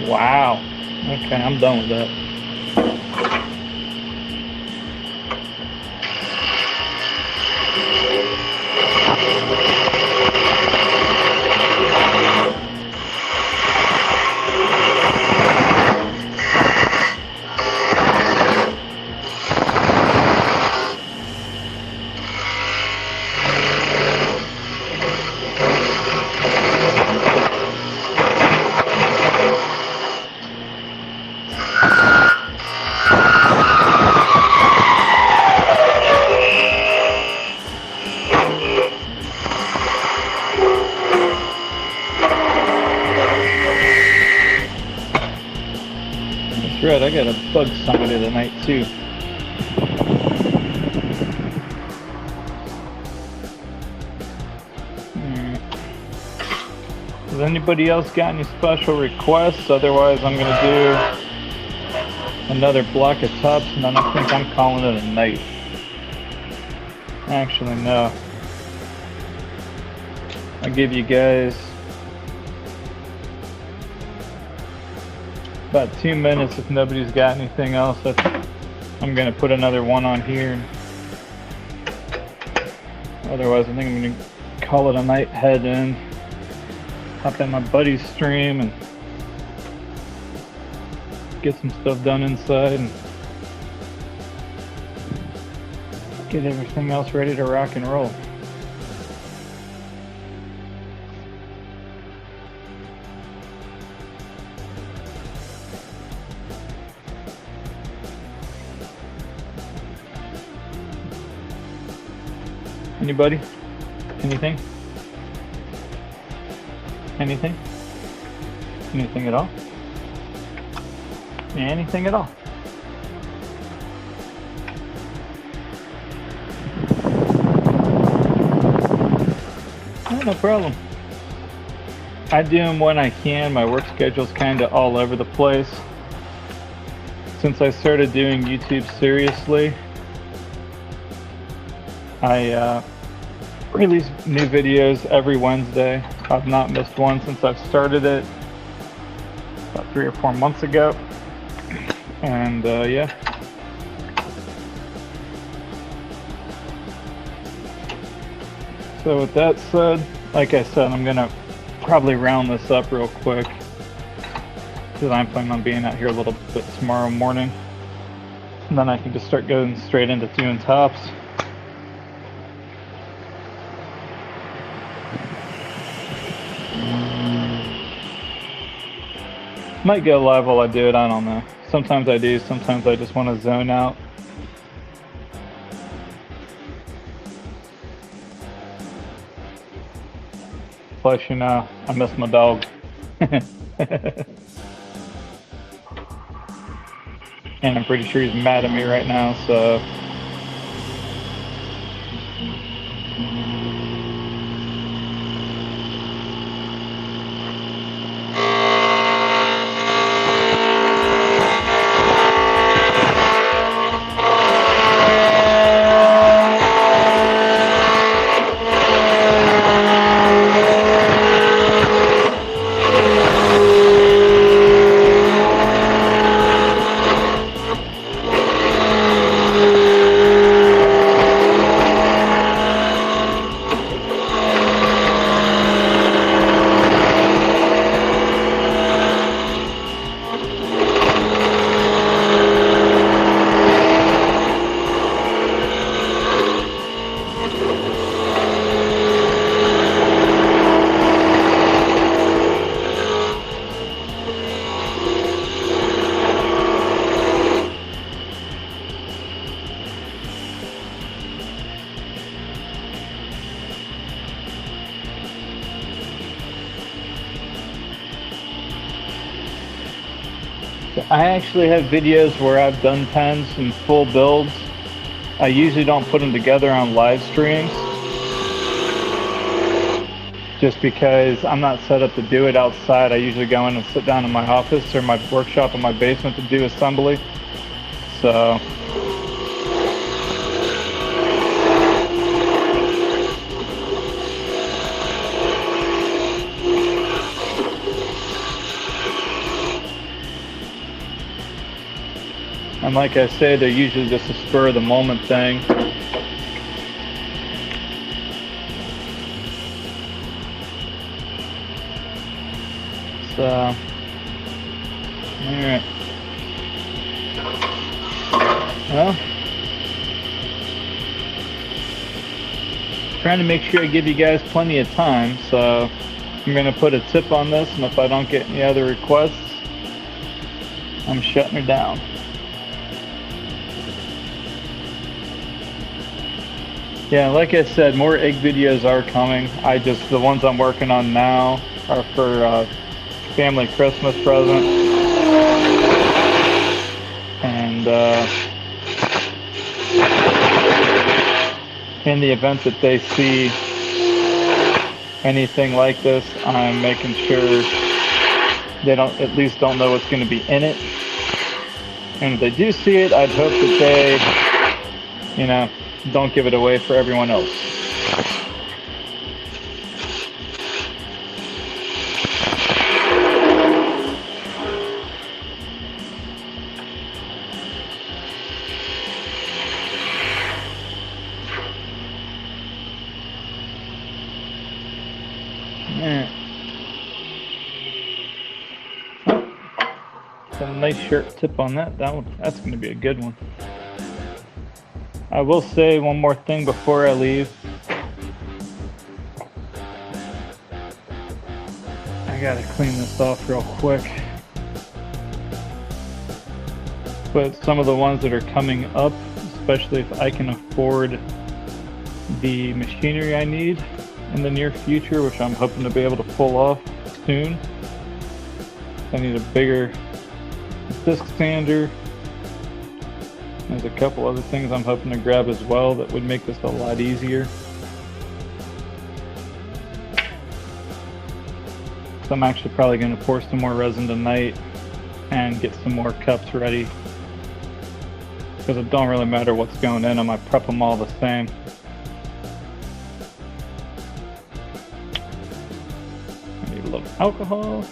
Wow. Okay, I'm done with that. Right, I got a bug somebody tonight too. Has anybody else got any special requests? Otherwise, I'm gonna do another block of tops, and then I think I'm calling it a night. Actually, no. I'll give you guys about 2 minutes if nobody's got anything else. I'm gonna put another one on here. Otherwise, I think I'm gonna call it a night, head in, hop in my buddy's stream, and get some stuff done inside, and get everything else ready to rock and roll. Anybody? Anything? Anything? Anything at all? Anything at all? Oh, no problem. I do them when I can. My work schedule's kind of all over the place. Since I started doing YouTube seriously, I release new videos every Wednesday. I've not missed one since I've started it about 3 or 4 months ago. And yeah. So with that said, like I said, I'm gonna probably round this up real quick, because I'm planning on being out here a little bit tomorrow morning. And then I can just start going straight into doing tops. Might go live while I do it, I don't know. Sometimes I do, sometimes I just want to zone out. Plus, you know, I miss my dog. And I'm pretty sure he's mad at me right now, so... I actually have videos where I've done pens and full builds I usually don't put them together on live streams, just because I'm not set up to do it outside. I usually go in and sit down in my office or my workshop in my basement to do assembly. So and like I say, they're usually just a spur of the moment thing. So, alright. Well, trying to make sure I give you guys plenty of time, so I'm going to put a tip on this, and if I don't get any other requests, I'm shutting her down. Yeah, like I said, more egg videos are coming. The ones I'm working on now are for family Christmas present. And in the event that they see anything like this, I'm making sure they at least don't know what's going to be in it. And if they do see it, I'd hope that they, don't give it away for everyone else. Yeah. Got a nice sharp tip on that. That's going to be a good one. I will say one more thing before I leave. I gotta clean this off real quick. But some of the ones that are coming up, especially if I can afford the machinery I need in the near future, which I'm hoping to be able to pull off soon. I need a bigger disc sander. There's a couple other things I'm hoping to grab as well that would make this a lot easier. So I'm actually probably going to pour some more resin tonight and get some more cups ready, because it don't really matter what's going in them. I prep them all the same. I need a little alcohol.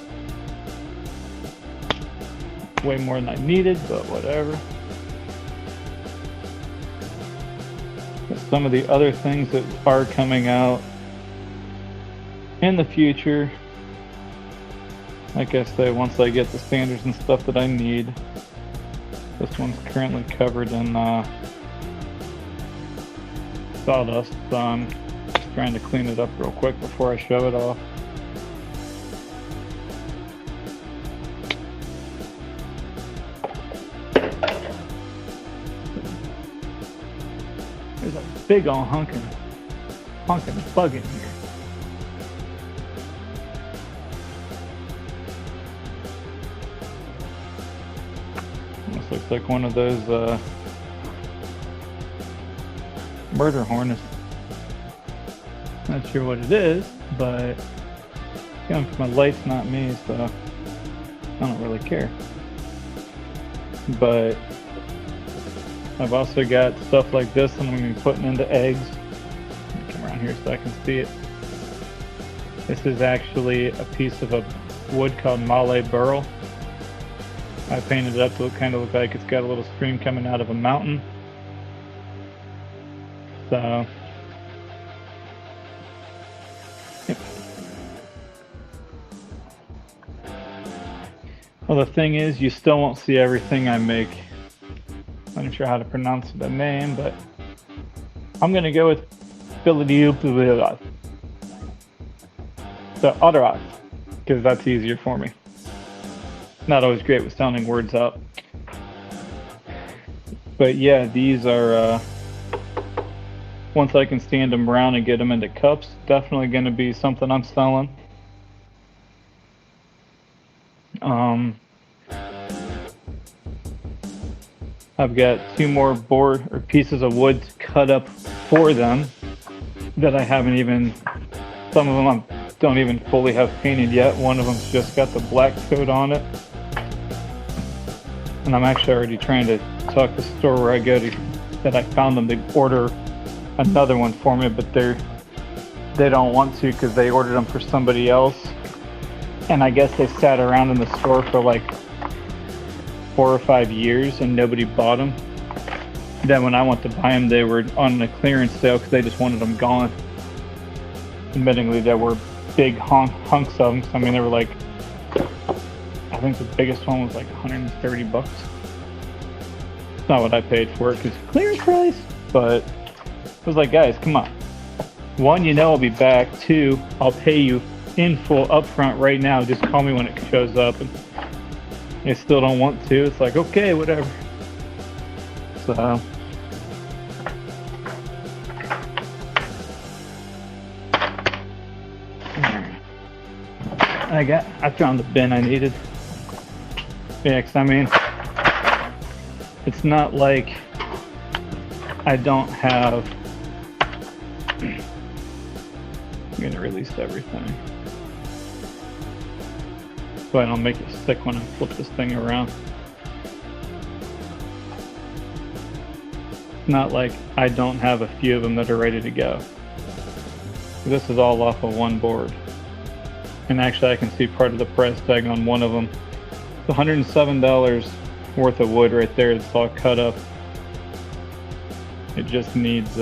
Way more than I needed, but whatever. Some of the other things that are coming out in the future, like I say, once I get the standards and stuff that I need. This one's currently covered in sawdust, so I'm just trying to clean it up real quick before I show it off. There's a big ol' honkin' bug in here. This looks like one of those murder hornets. Not sure what it is, but it's coming from my lights, not me, so I don't really care. But I've also got stuff like this I'm going to be putting into eggs. Let me come around here so I can see it. This is actually a piece of a wood called Malay burl. I painted it up to kind of look like it's got a little stream coming out of a mountain. So, yep. Well, the thing is, you still won't see everything I make. I'm not sure how to pronounce the name, but I'm going to go with the other, because that's easier for me. Not always great with sounding words out. But yeah, these are, once I can stand them around and get them into cups, definitely going to be something I'm selling. I've got 2 more board or pieces of wood cut up for them that I haven't even, some of them I don't even fully have painted yet. One of them's just got the black coat on it. And I'm actually already trying to talk to the store where I go to, that I found them, they order another one for me, but they don't want to because they ordered them for somebody else. And I guess they sat around in the store for like 4 or 5 years and nobody bought them. Then when I went to buy them, they were on a clearance sale because they just wanted them gone. Admittingly, there were big hunks of them. So, I mean, they were like, I think the biggest one was like 130 bucks. It's not what I paid for it because clearance price, but it was like, guys, come on. 1, you know I'll be back. 2, I'll pay you in full upfront right now. Just call me when it shows up. And they still don't want to. It's like, okay, whatever. So I found the bin I needed. Yeah, 'cause I mean, it's not like I don't have. I'm gonna release everything so I don't make it stick when I flip this thing around. It's not like I don't have a few of them that are ready to go. This is all off of 1 board. And actually I can see part of the price tag on one of them. It's $107 worth of wood right there. It's all cut up. It just needs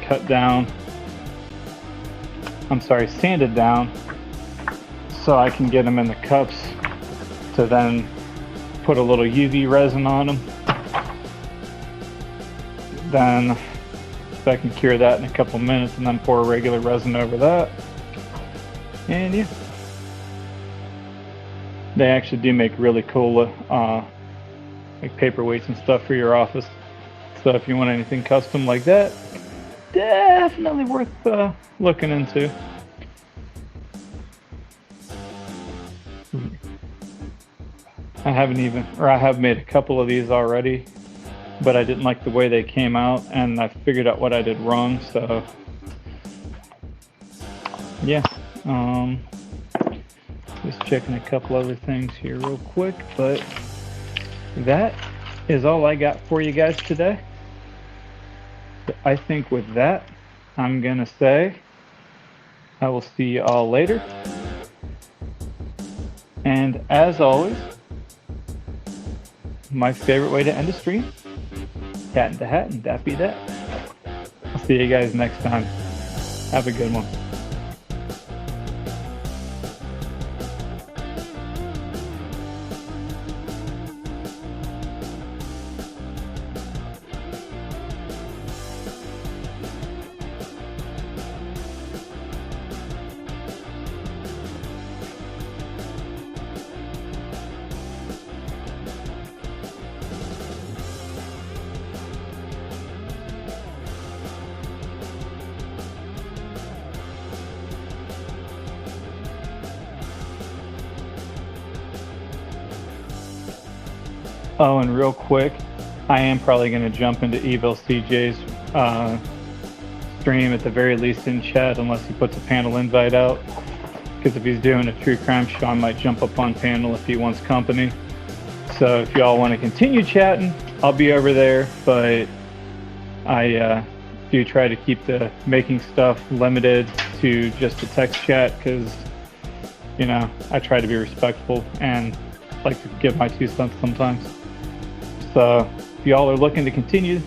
cut down. I'm sorry, sanded down so I can get them in the cups to then put a little UV resin on them. Then I can cure that in a couple minutes and then pour regular resin over that. And yeah, they actually do make really cool like paperweights and stuff for your office. So if you want anything custom like that, definitely worth looking into. I have made a couple of these already, but I didn't like the way they came out, and I figured out what I did wrong. So yeah, just checking a couple other things here real quick, but that is all I got for you guys today. I think with that, I'm gonna say I will see you all later. And as always, my favorite way to end a stream, cat in the hat and that be that. I'll see you guys next time. Have a good one. Oh, and real quick, I am probably going to jump into Evil CJ's stream at the very least in chat, unless he puts a panel invite out. Because if he's doing a true crime show, I might jump up on panel if he wants company. So if y'all want to continue chatting, I'll be over there. But I do try to keep the making stuff limited to just a text chat, because, you know, I try to be respectful and like to give my 2 cents sometimes. So if y'all are looking to continue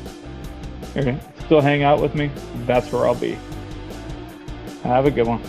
or still hang out with me, that's where I'll be. Have a good one.